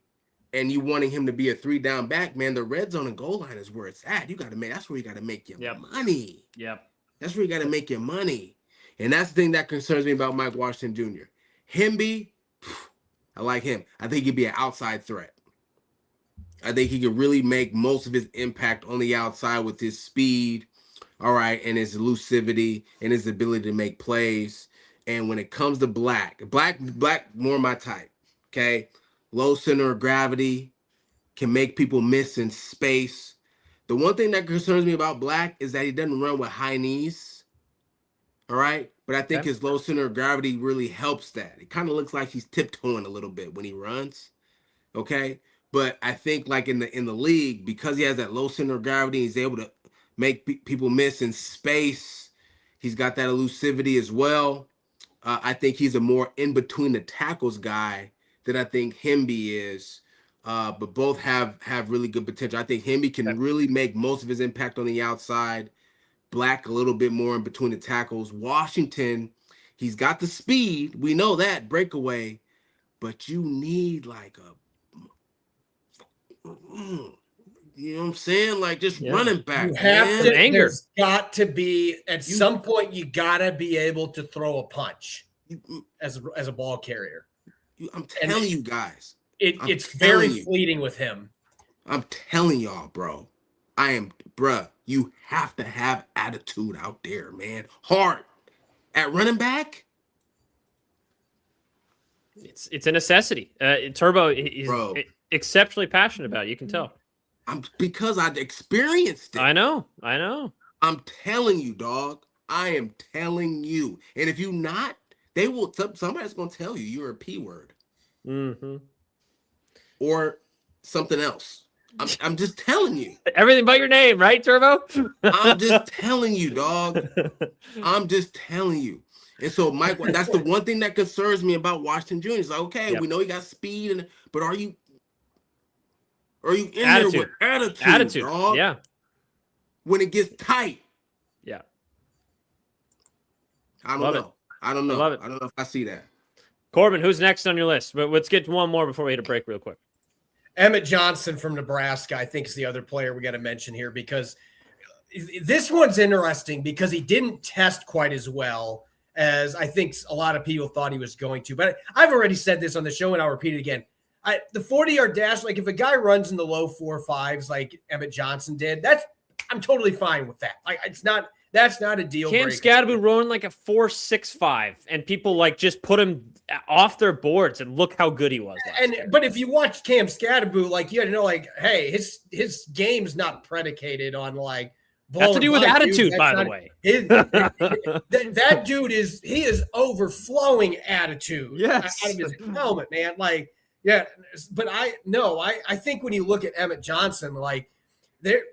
and you wanting him to be a 3-down back, man, the red zone and goal line is where it's at. That's where you got to make your money. Yep. That's where you got to make your money. And that's the thing that concerns me about Mike Washington Jr. Hemby, I like him. I think he'd be an outside threat. I think he could really make most of his impact on the outside with his speed, all right, and his elusivity and his ability to make plays. And when it comes to Black, more my type, okay? Low center of gravity, can make people miss in space. The one thing that concerns me about Black is that he doesn't run with high knees, all right? But I think his low center of gravity really helps that. It kind of looks like he's tiptoeing a little bit when he runs, okay? But I think like in the league, because he has that low center of gravity, he's able to make people miss in space. He's got that elusivity as well. I think he's a more in between the tackles guy than I think Hemby is. But both have really good potential. I think Hemby can really make most of his impact on the outside. Black a little bit more in between the tackles. Washington, he's got the speed. We know that breakaway, but you need like you know what I'm saying? Like just running back. You have man. to, Anger. there's got to be at some point you gotta be able to throw a punch as a ball carrier. I'm telling you guys. It's very fleeting with him. I'm telling y'all, bro. You have to have attitude out there, man. Heart at running back. It's a necessity. Turbo is Bro. exceptionally passionate about it. You can tell. Because I've experienced it. I know. I'm telling you, dog. I am telling you. And if you not, they will. Somebody's gonna tell you you're a P word. Mm-hmm. Or something else. I'm just telling you. Everything but your name, right, Turbo? I'm just telling you, dog. I'm just telling you. And so, Mike, that's the one thing that concerns me about Washington Jr. It's like, okay, we know he got speed, but are you in there with attitude, dog? Yeah. When it gets tight. Yeah. I don't know. I don't know. Love it. I don't know if I see that. Corbin, who's next on your list? But let's get to one more before we hit a break real quick. Emmett Johnson from Nebraska, I think, is the other player we got to mention here because this one's interesting because he didn't test quite as well as I think a lot of people thought he was going to. But I've already said this on the show, and I'll repeat it again. The 40-yard dash, like if a guy runs in the low 4.5s like Emmett Johnson did, I'm totally fine with that. Like that's not a deal breaker. Cam Scadaboo running like a 4.65, and people like just put him off their boards, and look how good he was. But if you watch Cam Scadaboo, like you had to know, like, hey, his game's not predicated on like. That's to do with attitude, by the way. That dude is overflowing attitude out of his helmet, man. Like, yeah, but I think when you look at Emmett Johnson, like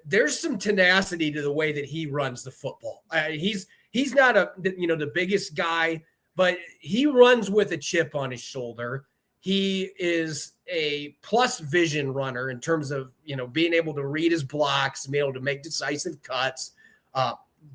there's some tenacity to the way that he runs the football. He's not the biggest guy, but he runs with a chip on his shoulder. He is a plus vision runner in terms of, being able to read his blocks, being able to make decisive cuts,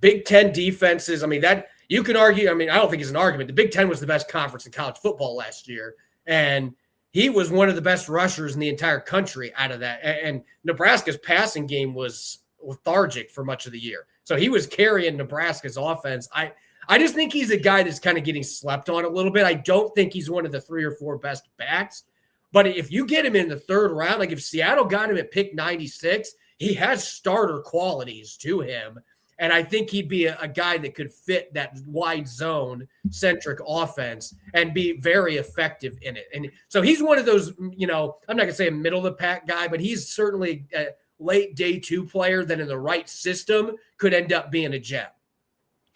Big Ten defenses. I mean, that you can argue, I mean, I don't think it's an argument. The Big Ten was the best conference in college football last year, and he was one of the best rushers in the entire country out of that. And Nebraska's passing game was lethargic for much of the year. So he was carrying Nebraska's offense. I just think he's a guy that's kind of getting slept on a little bit. I don't think he's one of the 3 or 4 best backs. But if you get him in the 3rd round, like if Seattle got him at pick 96, he has starter qualities to him. And I think he'd be a guy that could fit that wide zone centric offense and be very effective in it. And so he's one of those, I'm not going to say a middle of the pack guy, but he's certainly a late day 2 player that in the right system could end up being a gem.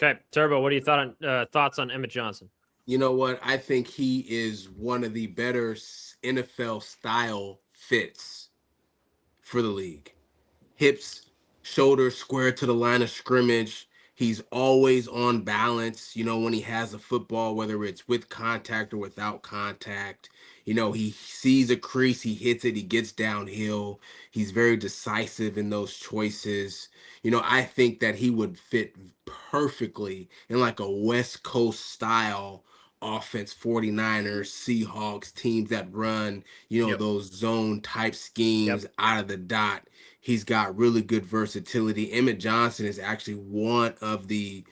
Okay. Turbo, what are your thoughts on Emmett Johnson? You know what? I think he is one of the better NFL style fits for the league. Hips, shoulders square to the line of scrimmage. He's always on balance, when he has a football, whether it's with contact or without contact. He sees a crease, he hits it, he gets downhill. He's very decisive in those choices. I think that he would fit perfectly in like a West Coast style offense, 49ers, Seahawks, teams that run, those zone type schemes out of the dot. He's got really good versatility. Emmett Johnson is actually one of the,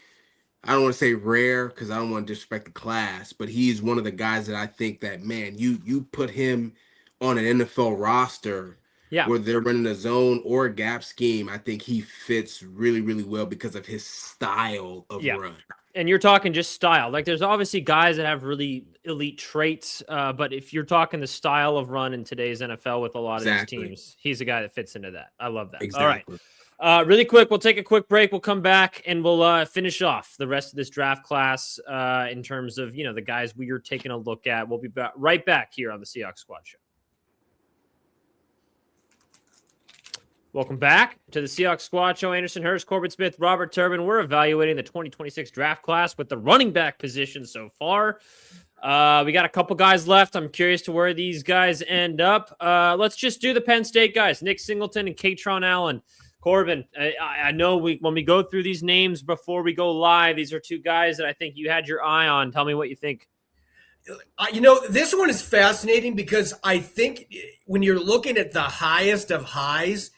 I don't want to say rare because I don't want to disrespect the class, but he's one of the guys that I think that, man, you put him on an NFL roster where they're running a zone or a gap scheme. I think he fits really, really well because of his style of run. And you're talking just style. Like there's obviously guys that have really elite traits, but if you're talking the style of run in today's NFL with a lot of these teams, he's a guy that fits into that. I love that. Exactly. All right. Really quick, we'll take a quick break. We'll come back and we'll finish off the rest of this draft class in terms of, the guys we are taking a look at. We'll be right back here on the Seahawks Squad Show. Welcome back to the Seahawks Squad Show. Anderson Hurst, Corbin Smith, Robert Turbin. We're evaluating the 2026 draft class with the running back position so far. We got a couple guys left. I'm curious to where these guys end up. Let's just do the Penn State guys, Nick Singleton and Katron Allen. Corbin, I know when we go through these names before we go live, these are 2 guys that I think you had your eye on. Tell me what you think. This one is fascinating because I think when you're looking at the highest of highs,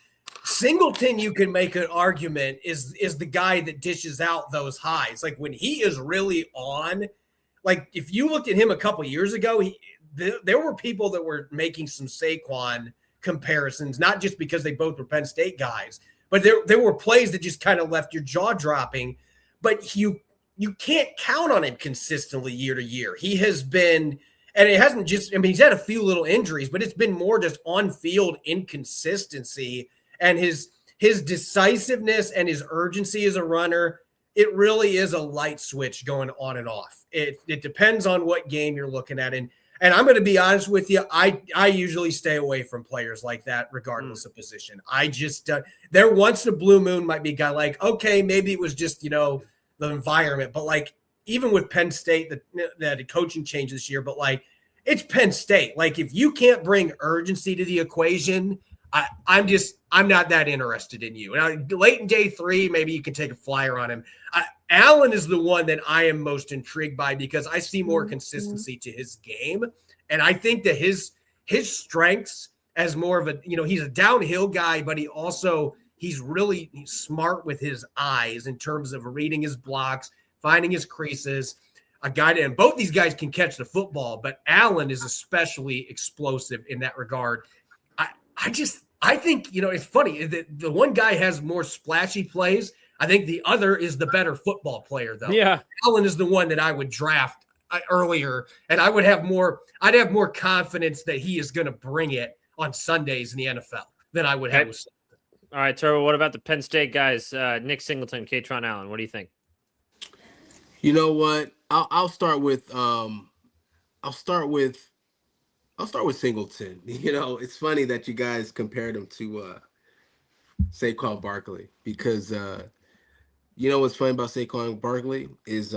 Singleton, you can make an argument, is the guy that dishes out those highs. Like when he is really on, like if you looked at him a couple years ago, there were people that were making some Saquon comparisons, not just because they both were Penn State guys, but there were plays that just kind of left your jaw dropping. But you can't count on him consistently year to year. He has been, and it hasn't just, he's had a few little injuries, but it's been more just on-field inconsistency. And his decisiveness and his urgency as a runner, it really is a light switch going on and off. It depends on what game you're looking at. And I'm going to be honest with you, I usually stay away from players like that regardless of position. I just there once in a blue moon might be a guy like, okay, maybe it was just, the environment. But like even with Penn State, the coaching change this year, but like it's Penn State. Like if you can't bring urgency to the equation, I'm not that interested in you. Now, late in day 3, maybe you can take a flyer on him. Allen is the one that I am most intrigued by because I see more consistency to his game. And I think that his strengths as more of a, he's a downhill guy, but he's really smart with his eyes in terms of reading his blocks, finding his creases. And both these guys can catch the football, but Allen is especially explosive in that regard. I think, it's funny that the one guy has more splashy plays. I think the other is the better football player, though. Yeah. Allen is the one that I would draft earlier, and I'd have more confidence that he is going to bring it on Sundays in the NFL than I would have with. All right, Turbo, what about the Penn State guys, Nick Singleton, Katron Allen? What do you think? You know what? I'll start with Singleton. It's funny that you guys compared him to Saquon Barkley because what's funny about Saquon Barkley is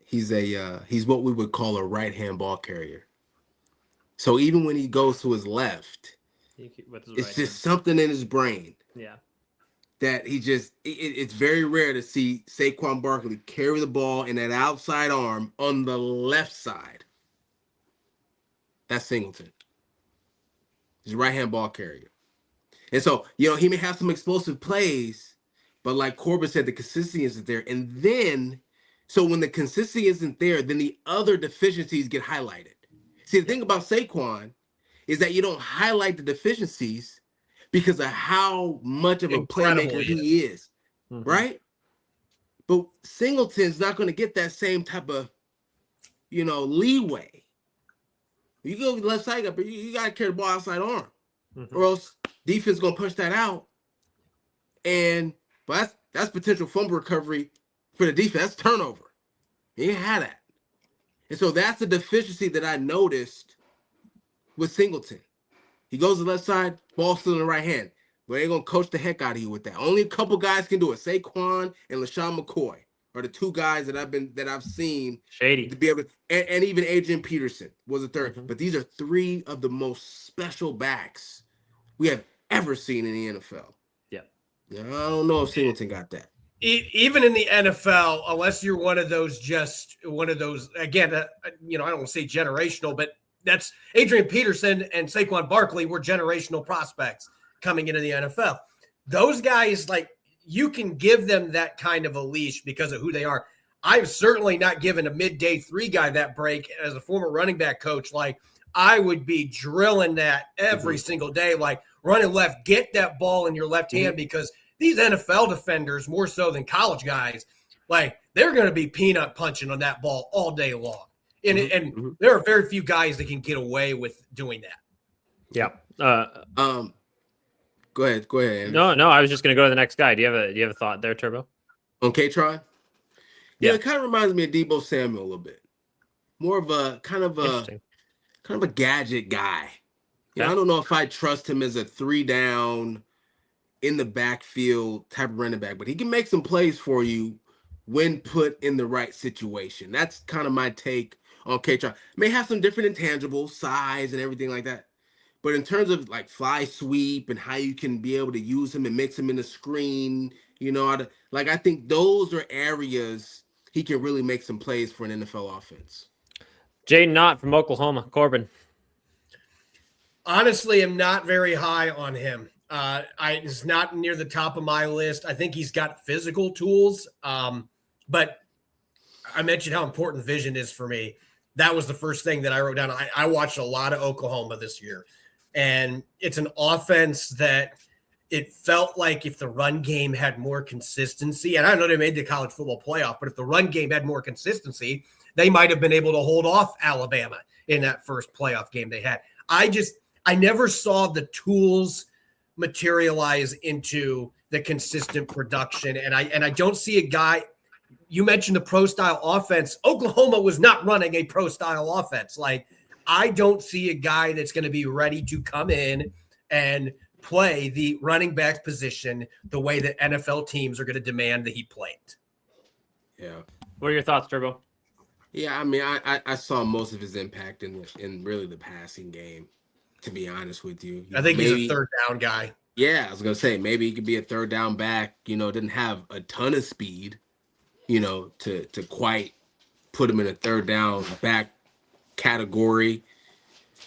he's what we would call a right-hand ball carrier. So even when he goes to his left, it's just something in his brain. Yeah. that it's very rare to see Saquon Barkley carry the ball in that outside arm on the left side. That's Singleton. He's a right-hand ball carrier. And so, he may have some explosive plays, but like Corbin said, the consistency isn't there. And then, so when the consistency isn't there, then the other deficiencies get highlighted. See, the thing about Saquon is that you don't highlight the deficiencies because of how much of a playmaker he is, right? But Singleton's not going to get that same type of, leeway. You go left side up, but you got to carry the ball outside arm, or else defense going to push that out. But that's potential fumble recovery for the defense. That's turnover. You didn't have that. And so that's the deficiency that I noticed with Singleton. He goes to the left side, ball still in the right hand. But they're going to coach the heck out of you with that. Only a couple guys can do it. Saquon and LaShawn McCoy are the two guys that I've seen Shady to be able to, and even Adrian Peterson was a third. But these are three of the most special backs we have ever seen in the NFL. Yeah. I don't know if Singleton got that. Even in the NFL, unless you're one of those, again, I don't want to say generational, but that's Adrian Peterson and Saquon Barkley were generational prospects coming into the NFL. Those guys, you can give them that kind of a leash because of who they are. I've certainly not given a midday 3 guy that break as a former running back coach. I would be drilling that every single day, running left, get that ball in your left hand, because these NFL defenders, more so than college guys, they're going to be peanut punching on that ball all day long. And there are very few guys that can get away with doing that. Yeah. Go ahead. Andy. No. I was just going to go to the next guy. Do you have a thought there, Turbo? On K-Tron? Yeah, it kind of reminds me of Deebo Samuel a little bit. More of a kind of a gadget guy. Okay. I don't know if I trust him as a 3-down in the backfield type of running back, but he can make some plays for you when put in the right situation. That's kind of my take on K-Tron. May have some different intangibles, size and everything like that. But in terms of fly sweep and how you can be able to use him and mix him in the screen, I think those are areas he can really make some plays for an NFL offense. Jaden Knott from Oklahoma. Corbin. Honestly, I'm not very high on him. It's not near the top of my list. I think he's got physical tools, but I mentioned how important vision is for me. That was the first thing that I wrote down. I watched a lot of Oklahoma this year, and it's an offense that it felt like if the run game had more consistency, and I know they made the college football playoff, but if the run game had more consistency, they might have been able to hold off Alabama in that first playoff game they had. I never saw the tools materialize into the consistent production. And I don't see a guy, you mentioned the pro style offense. Oklahoma was not running a pro style offense. I don't see a guy that's going to be ready to come in and play the running back position the way that NFL teams are going to demand that he play it. Yeah. What are your thoughts, Turbo? Yeah, I mean, I saw most of his impact in really the passing game, to be honest with you. I think he's a third down guy. Yeah, I was going to say, maybe he could be a third down back, didn't have a ton of speed, to quite put him in a third down back category.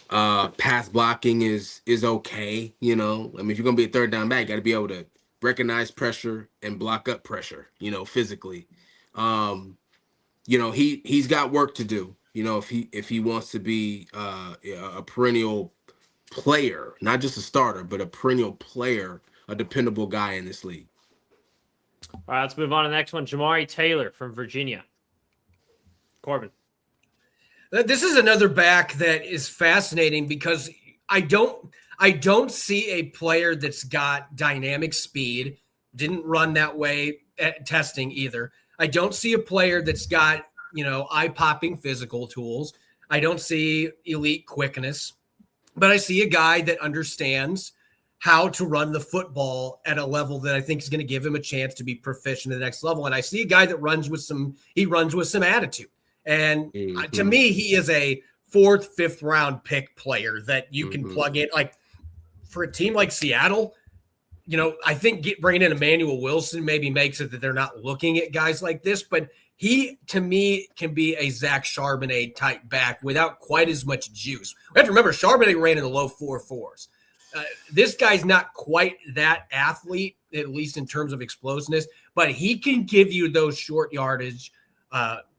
Pass blocking is okay, I mean, if you're going to be a third down back, you got to be able to recognize pressure and block up pressure, physically. He's got work to do, if he wants to be a perennial player, not just a starter, but a perennial player, a dependable guy in this league. All right, let's move on to the next one. Jamari Taylor from Virginia. Corbin. This is another back that is fascinating because I don't see a player that's got dynamic speed, didn't run that way at testing either. I don't see a player that's got, eye-popping physical tools. I don't see elite quickness, but I see a guy that understands how to run the football at a level that I think is going to give him a chance to be proficient at the next level. And I see a guy that runs with some attitude. And to me, he is a 4th, 5th round pick player that you can plug in. For a team like Seattle, I think bringing in Emmanuel Wilson maybe makes it that they're not looking at guys like this, but he, to me, can be a Zach Charbonnet type back without quite as much juice. We have to remember, Charbonnet ran in the low 4.4s. This guy's not quite that athlete, at least in terms of explosiveness, but he can give you those short yardage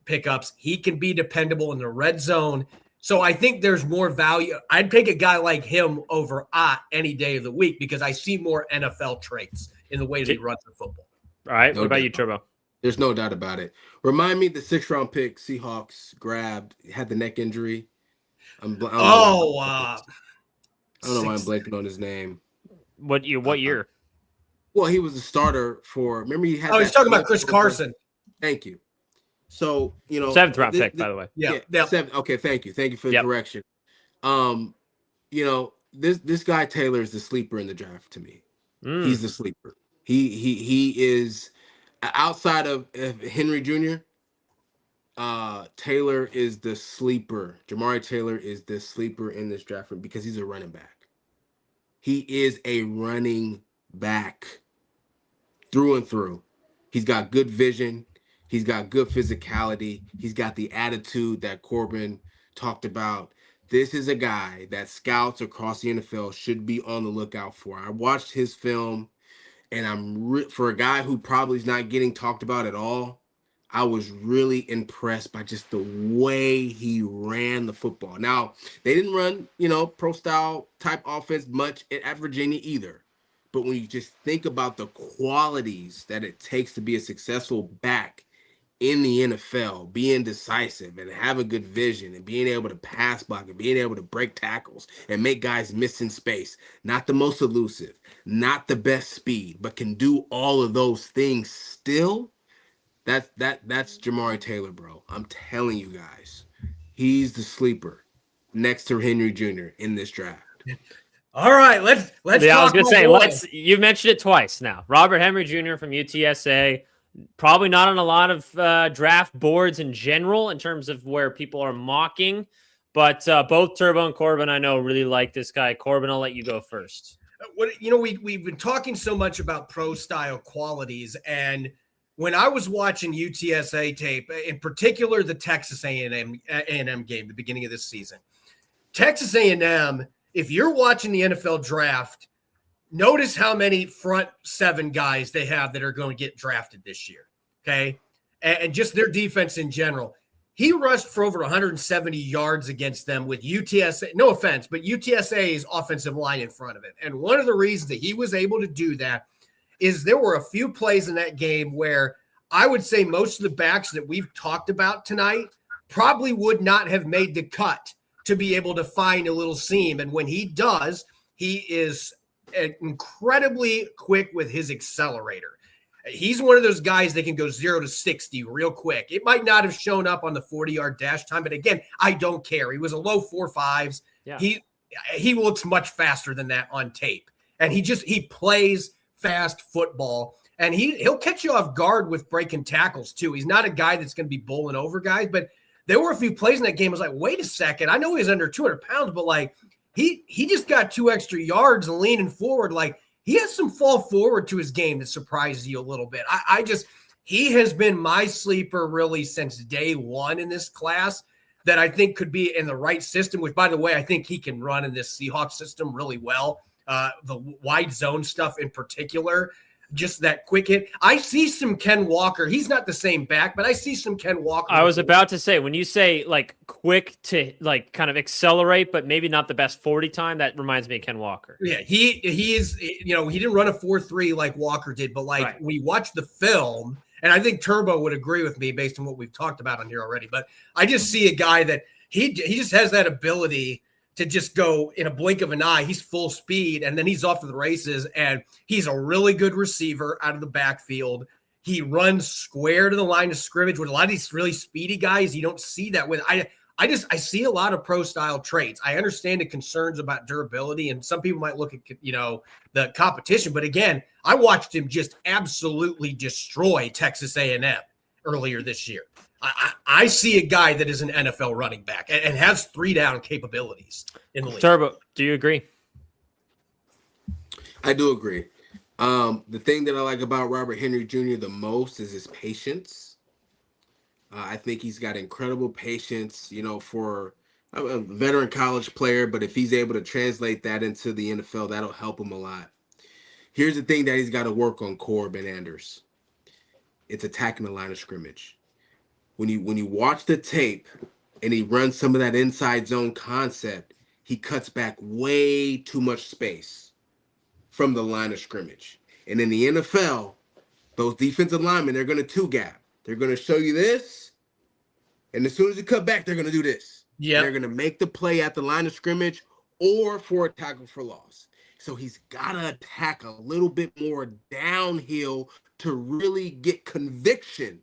pickups. He can be dependable in the red zone. So I think there's more value. I'd take a guy like him over Ott any day of the week because I see more NFL traits in the way that he runs the football. All right. What about you, Turbo? There's no doubt about it. Remind me the 6th-round pick Seahawks grabbed, had the neck injury. I don't know why I'm blanking on his name. What year? Well, he was a starter for. Remember, he had. Oh, he's talking about Chris Carson. Thank you. So 7th-round pick, by the way. Yeah. Okay, thank you for the correction. This guy Taylor is the sleeper in the draft to me. He's the sleeper. He is outside of Henry Jr. Taylor is the sleeper. Jamari Taylor is the sleeper in this draft because he's a running back. He is a running back through and through. He's got good vision. He's got good physicality. He's got the attitude that Corbin talked about. This is a guy that scouts across the NFL should be on the lookout for. I watched his film, and for a guy who probably is not getting talked about at all, I was really impressed by just the way he ran the football. Now, they didn't run, pro-style type offense much at Virginia either. But when you just think about the qualities that it takes to be a successful back in the NFL, being decisive and have a good vision and being able to pass block and being able to break tackles and make guys miss in space, not the most elusive, not the best speed, but can do all of those things still, that's Jamari Taylor, bro. I'm telling you guys, he's the sleeper next to Henry Jr. in this draft. All right, let's I was gonna say, you mentioned it twice now. Robert Henry Jr. from UTSA, probably not on a lot of draft boards in general in terms of where people are mocking, but both Turbo and Corbin, I know, really like this guy. Corbin, I'll let you go first. We've been talking so much about pro style qualities, and when I was watching UTSA tape, in particular the Texas A&M game, the beginning of this season, Texas A&M. If you're watching the NFL draft, notice how many front 7 guys they have that are going to get drafted this year, okay? And just their defense in general. He rushed for over 170 yards against them with UTSA. No offense, but UTSA's offensive line in front of it. And one of the reasons that he was able to do that is there were a few plays in that game where I would say most of the backs that we've talked about tonight probably would not have made the cut to be able to find a little seam. And when he does, he is incredibly quick with his accelerator. He's one of those guys that can go 0 to 60 real quick. It might not have shown up on the 40-yard dash time, but again, I don't care. He was a low 4.5s. Yeah. He looks much faster than that on tape. And he plays fast football. And he'll catch you off guard with breaking tackles too. He's not a guy that's going to be bowling over guys, but there were a few plays in that game. I was like, wait a second. I know he's under 200 pounds, but he just got 2 extra yards and leaning forward. He has some fall forward to his game that surprises you a little bit. He has been my sleeper really since day one in this class that I think could be in the right system, which, by the way, I think he can run in this Seahawks system really well. The wide zone stuff in particular. Just that quick hit. I see some Ken Walker. He's not the same back, but I see some Ken Walker. I was about to say, when you say quick to kind of accelerate, but maybe not the best 40 time, that reminds me of Ken Walker. Yeah, he is, he didn't run a 4.3 like Walker did, but right. When you watch the film, and I think Turbo would agree with me based on what we've talked about on here already, but I just see a guy that he just has that ability to just go in a blink of an eye. He's full speed, and then he's off to the races, and he's a really good receiver out of the backfield. He runs square to the line of scrimmage with a lot of these really speedy guys. You don't see that with I see a lot of pro-style traits. I understand the concerns about durability, and some people might look at, the competition. But again, I watched him just absolutely destroy Texas A&M earlier this year. I see a guy that is an NFL running back and has 3-down capabilities in the league. Turbo, do you agree? I do agree. The thing that I like about Robert Henry Jr. the most is his patience. I think he's got incredible patience, for a veteran college player, but if he's able to translate that into the NFL, that'll help him a lot. Here's the thing that he's got to work on, Corbin Anders. It's attacking the line of scrimmage. When you watch the tape and he runs some of that inside zone concept, he cuts back way too much space from the line of scrimmage. And in the NFL, those defensive linemen, they're going to two gap. They're going to show you this, and as soon as you cut back, they're going to do this. Yeah, they're going to make the play at the line of scrimmage or for a tackle for loss. So he's got to attack a little bit more downhill to really get conviction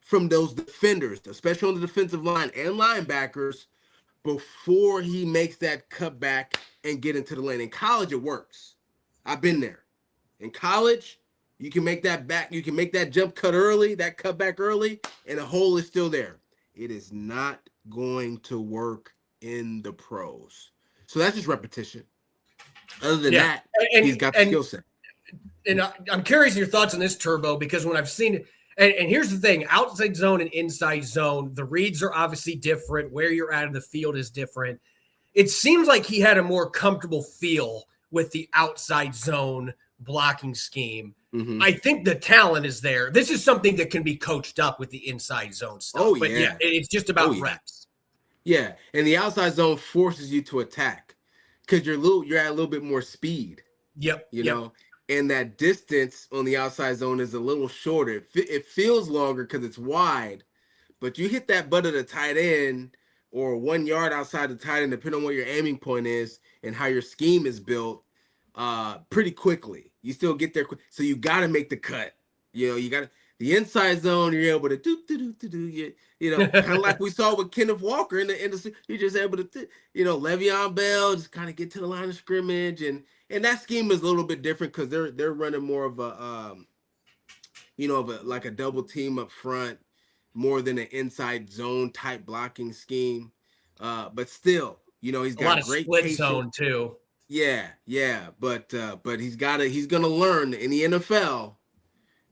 from those defenders, especially on the defensive line and linebackers, before he makes that cutback and get into the lane. In college, it works. I've been there. In college, you can make that jump cut early, that cutback early, and the hole is still there. It is not going to work in the pros. So that's just repetition. Other than that, he's got the skill set. And I'm curious your thoughts on this, Turbo, because when I've seen it, and here's the thing, outside zone and inside zone, the reads are obviously different. Where you're at in the field is different. It seems like he had a more comfortable feel with the outside zone blocking scheme. Mm-hmm. I think the talent is there. This is something that can be coached up with the inside zone stuff. Oh, but yeah. It's just about reps. Yeah, and the outside zone forces you to attack because you're at a little bit more speed. Yep. You know, and that distance on the outside zone is a little shorter. It feels longer because it's wide, but you hit that butt of the tight end or 1 yard outside the tight end, depending on what your aiming point is and how your scheme is built, pretty quickly. You still get there quick. So you got to make the cut. You got the inside zone. You're able to do. Kind of like we saw with Kenneth Walker in the you're just able to, Le'Veon Bell just kind of get to the line of scrimmage, and that scheme is a little bit different because they're running more of a, like a double team up front, more than an inside zone type blocking scheme. But still, he's got a lot of great split zone too. Yeah, but he's gonna learn in the NFL.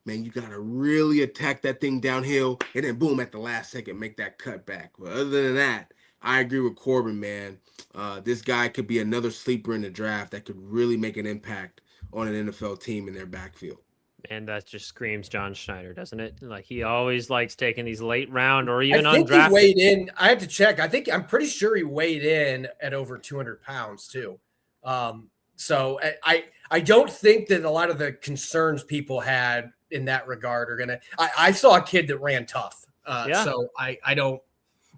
Man, you got to really attack that thing downhill and then boom, at the last second, make that cut back. But other than that, I agree with Corbin, man. This guy could be another sleeper in the draft that could really make an impact on an NFL team in their backfield. And that just screams John Schneider, doesn't it? Like, he always likes taking these late round or even I think undrafted. He weighed in. I have to check. I'm pretty sure he weighed in at over 200 pounds too. So I don't think that a lot of the concerns people had in that regard are gonna. I saw a kid that ran tough. So I don't.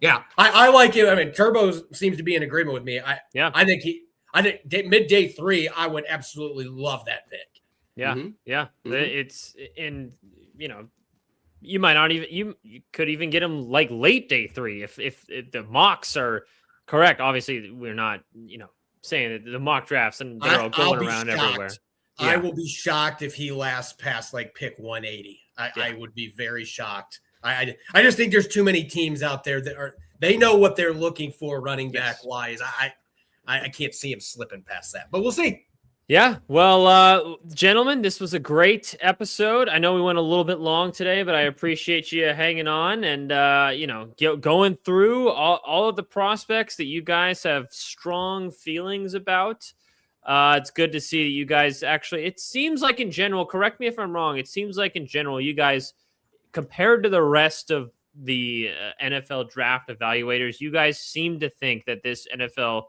Yeah, I like him. I mean, Turbo seems to be in agreement with me. I think mid day 3, I would absolutely love that pick. Yeah, Mm-hmm. It's in you might not even you could even get him like late day 3 if the mocks are correct. Obviously, we're not saying that the mock drafts and they're all going around everywhere. I will be shocked if he lasts past like pick 180. I would be very shocked. I just think there's too many teams out there that they know what they're looking for running back wise. I can't see him slipping past that, but we'll see. Yeah. Well, gentlemen, this was a great episode. I know we went a little bit long today, but I appreciate you hanging on and, going through all of the prospects that you guys have strong feelings about. It's good to see that you guys actually, it seems like in general, correct me if I'm wrong, it seems like in general, you guys, compared to the rest of the NFL draft evaluators, you guys seem to think that this NFL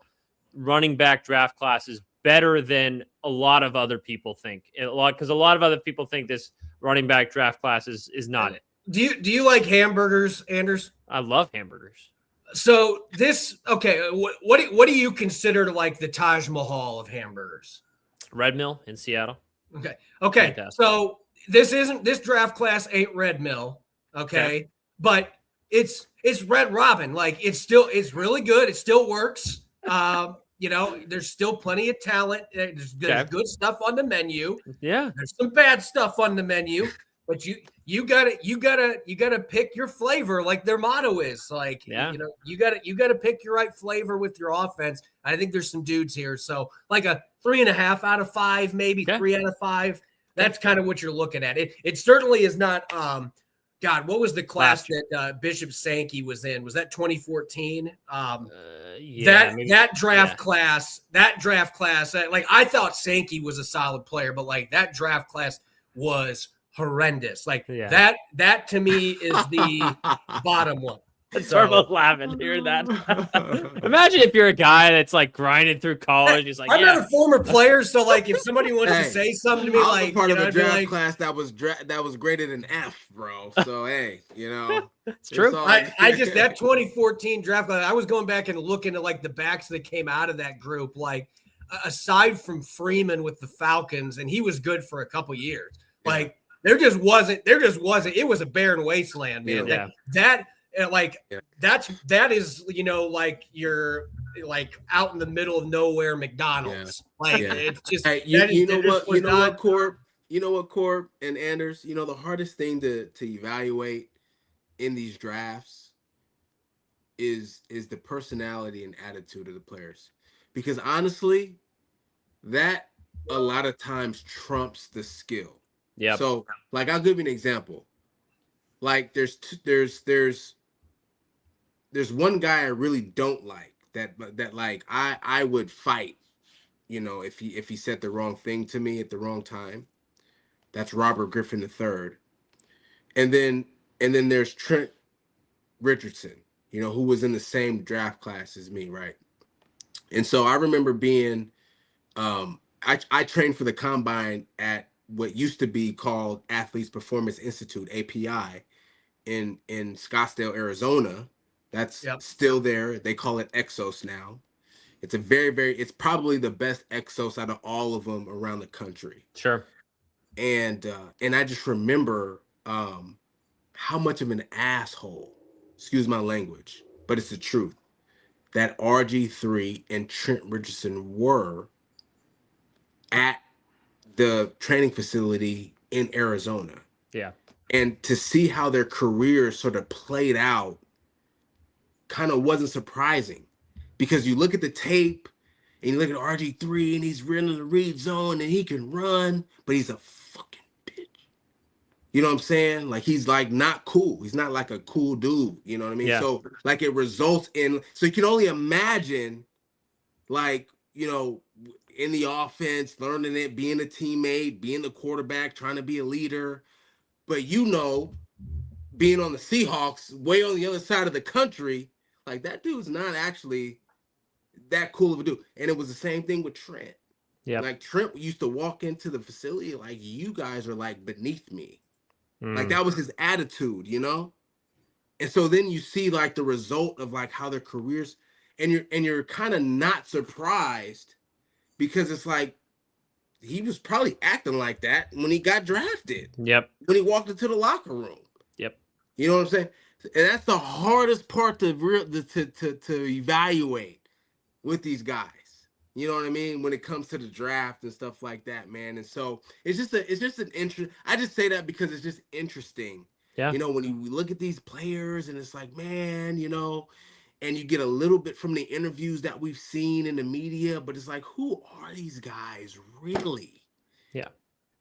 running back draft class is better than a lot of other people think. Because a lot of other people think this running back draft class is not it. Do you like hamburgers, Anders? I love hamburgers. So what do you consider like the Taj Mahal of hamburgers? Red Mill in Seattle. Okay. Fantastic. So this draft class ain't Red Mill. Okay. But it's Red Robin. Like it's really good. It still works. There's still plenty of talent. There's good stuff on the menu. Yeah. There's some bad stuff on the menu, but you gotta pick your flavor, like their motto is. Like, you gotta pick your right flavor with your offense. I think there's some dudes here. So like a 3.5 out of 5, maybe 3 out of 5. That's kind of what you're looking at. It certainly is not. God, what was the class that Bishop Sankey was in? Was that 2014? That draft class, like I thought Sankey was a solid player, but like that draft class was horrendous. Like that to me is the bottom one. Turbo's laughing. Hear that? Imagine if you're a guy that's like grinding through college. He's like, I'm not a former player, so like if somebody wants to say something to me, I was like part of a draft class that was graded an F, bro. So hey, it's true. I just that 2014 draft class. I was going back and looking at like the backs that came out of that group. Like aside from Freeman with the Falcons, and he was good for a couple years. Like there just wasn't. It was a barren wasteland, man. That is like you're like out in the middle of nowhere McDonald's. It's just you know what Corb and Anders, the hardest thing to evaluate in these drafts is the personality and attitude of the players, because honestly that a lot of times trumps the skill. So like I'll give you an example. Like there's one guy I really don't like that like I would fight, if he said the wrong thing to me at the wrong time. That's Robert Griffin III. And then there's Trent Richardson, who was in the same draft class as me, right? And so I remember being I trained for the combine at what used to be called Athletes Performance Institute, API, in Scottsdale, Arizona. That's still there. They call it Exos now. It's a it's probably the best Exos out of all of them around the country. Sure. And I just remember how much of an asshole, excuse my language, but it's the truth, that RG3 and Trent Richardson were at the training facility in Arizona. Yeah. And to see how their careers sort of played out kind of wasn't surprising, because you look at the tape and you look at RG3 and he's running the read zone and he can run, but he's a fucking bitch. You know what I'm saying? Like he's like not cool. He's not like a cool dude. You know what I mean? So like it results in, so you can only imagine like, in the offense, learning it, being a teammate, being the quarterback, trying to be a leader. But being on the Seahawks, way on the other side of the country, like that dude's not actually that cool of a dude. And it was the same thing with Trent. Yeah. Like Trent used to walk into the facility like, you guys are like beneath me. Like that was his attitude, And so then you see like the result of like how their careers, and you're kind of not surprised, because it's like he was probably acting like that when he got drafted. Yep. When he walked into the locker room. Yep. You know what I'm saying? And that's the hardest part to evaluate with these guys. You know what I mean? When it comes to the draft and stuff like that, man. And so it's just an interest. I just say that because it's just interesting. Yeah. When you look at these players and it's like, man, and you get a little bit from the interviews that we've seen in the media, but it's like, who are these guys really? Yeah.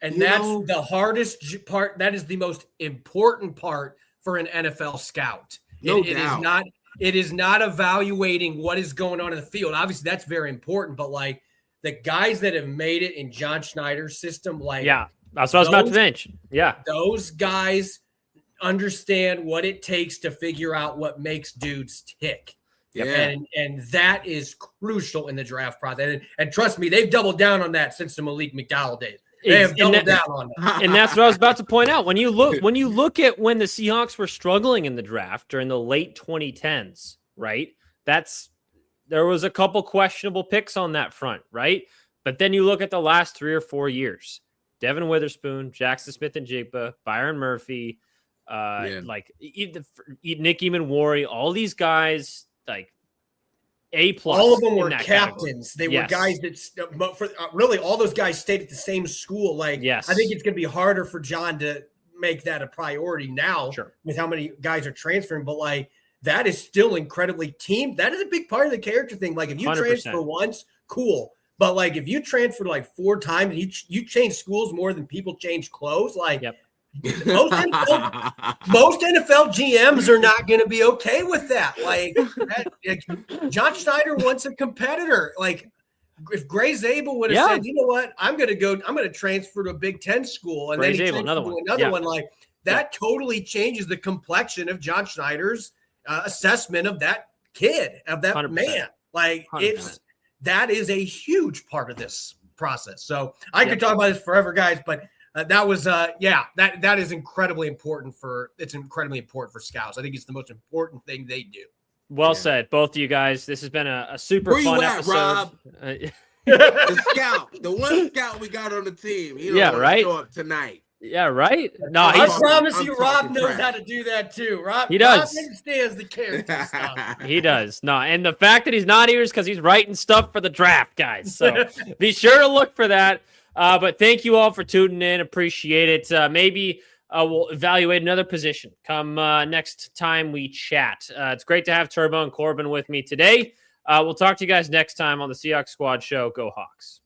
And that's the hardest part. That is the most important part for an NFL scout. No doubt. It is not evaluating what is going on in the field. Obviously, that's very important, but like the guys that have made it in John Schneider's system, like that's what I was about to mention. Yeah. Those guys understand what it takes to figure out what makes dudes tick. Yeah. And that is crucial in the draft process. And trust me, they've doubled down on that since the Malik McDowell days. They have doubled down on that. And that's what I was about to point out. When you look at when the Seahawks were struggling in the draft during the late 2010s, right? There was a couple questionable picks on that front, right? But then you look at the last 3 or 4 years. Devin Witherspoon, Jackson Smith-Njigba, Byron Murphy, like Nick Eamon-Wari, all these guys, like A+. All of them were captains. They were guys that really all those guys stayed at the same school. Like, I think it's going to be harder for John to make that a priority now with how many guys are transferring. But like that is still incredibly team. That is a big part of the character thing. Like if you 100%. Transfer once, cool. But like if you transfer like 4 times, you change schools more than people change clothes. Like most NFL GMs are not going to be okay with that. Like John Schneider wants a competitor. Like if Gray Zabel would have said, you know what, I'm going to transfer to a Big Ten school, and Gray then he Zabel, another one, like that totally changes the complexion of John Schneider's assessment of that kid, of that 100%. man. Like 100%. that is a huge part of this process. So I could talk about this forever, guys, but that was that is incredibly important for scouts. I think it's the most important thing they do. Well said, both of you guys. This has been a super Where fun you at, episode. Rob? The scout, the one scout we got on the team. He don't want to show up tonight. Yeah, right. No, I promise you, Rob knows how to do that too. Rob understands the character stuff. He does. No, and the fact that he's not here is because he's writing stuff for the draft, guys. So be sure to look for that. But thank you all for tuning in. Appreciate it. Maybe we'll evaluate another position come next time we chat. It's great to have Turbo and Corbin with me today. We'll talk to you guys next time on the Seahawks Squad Show. Go Hawks.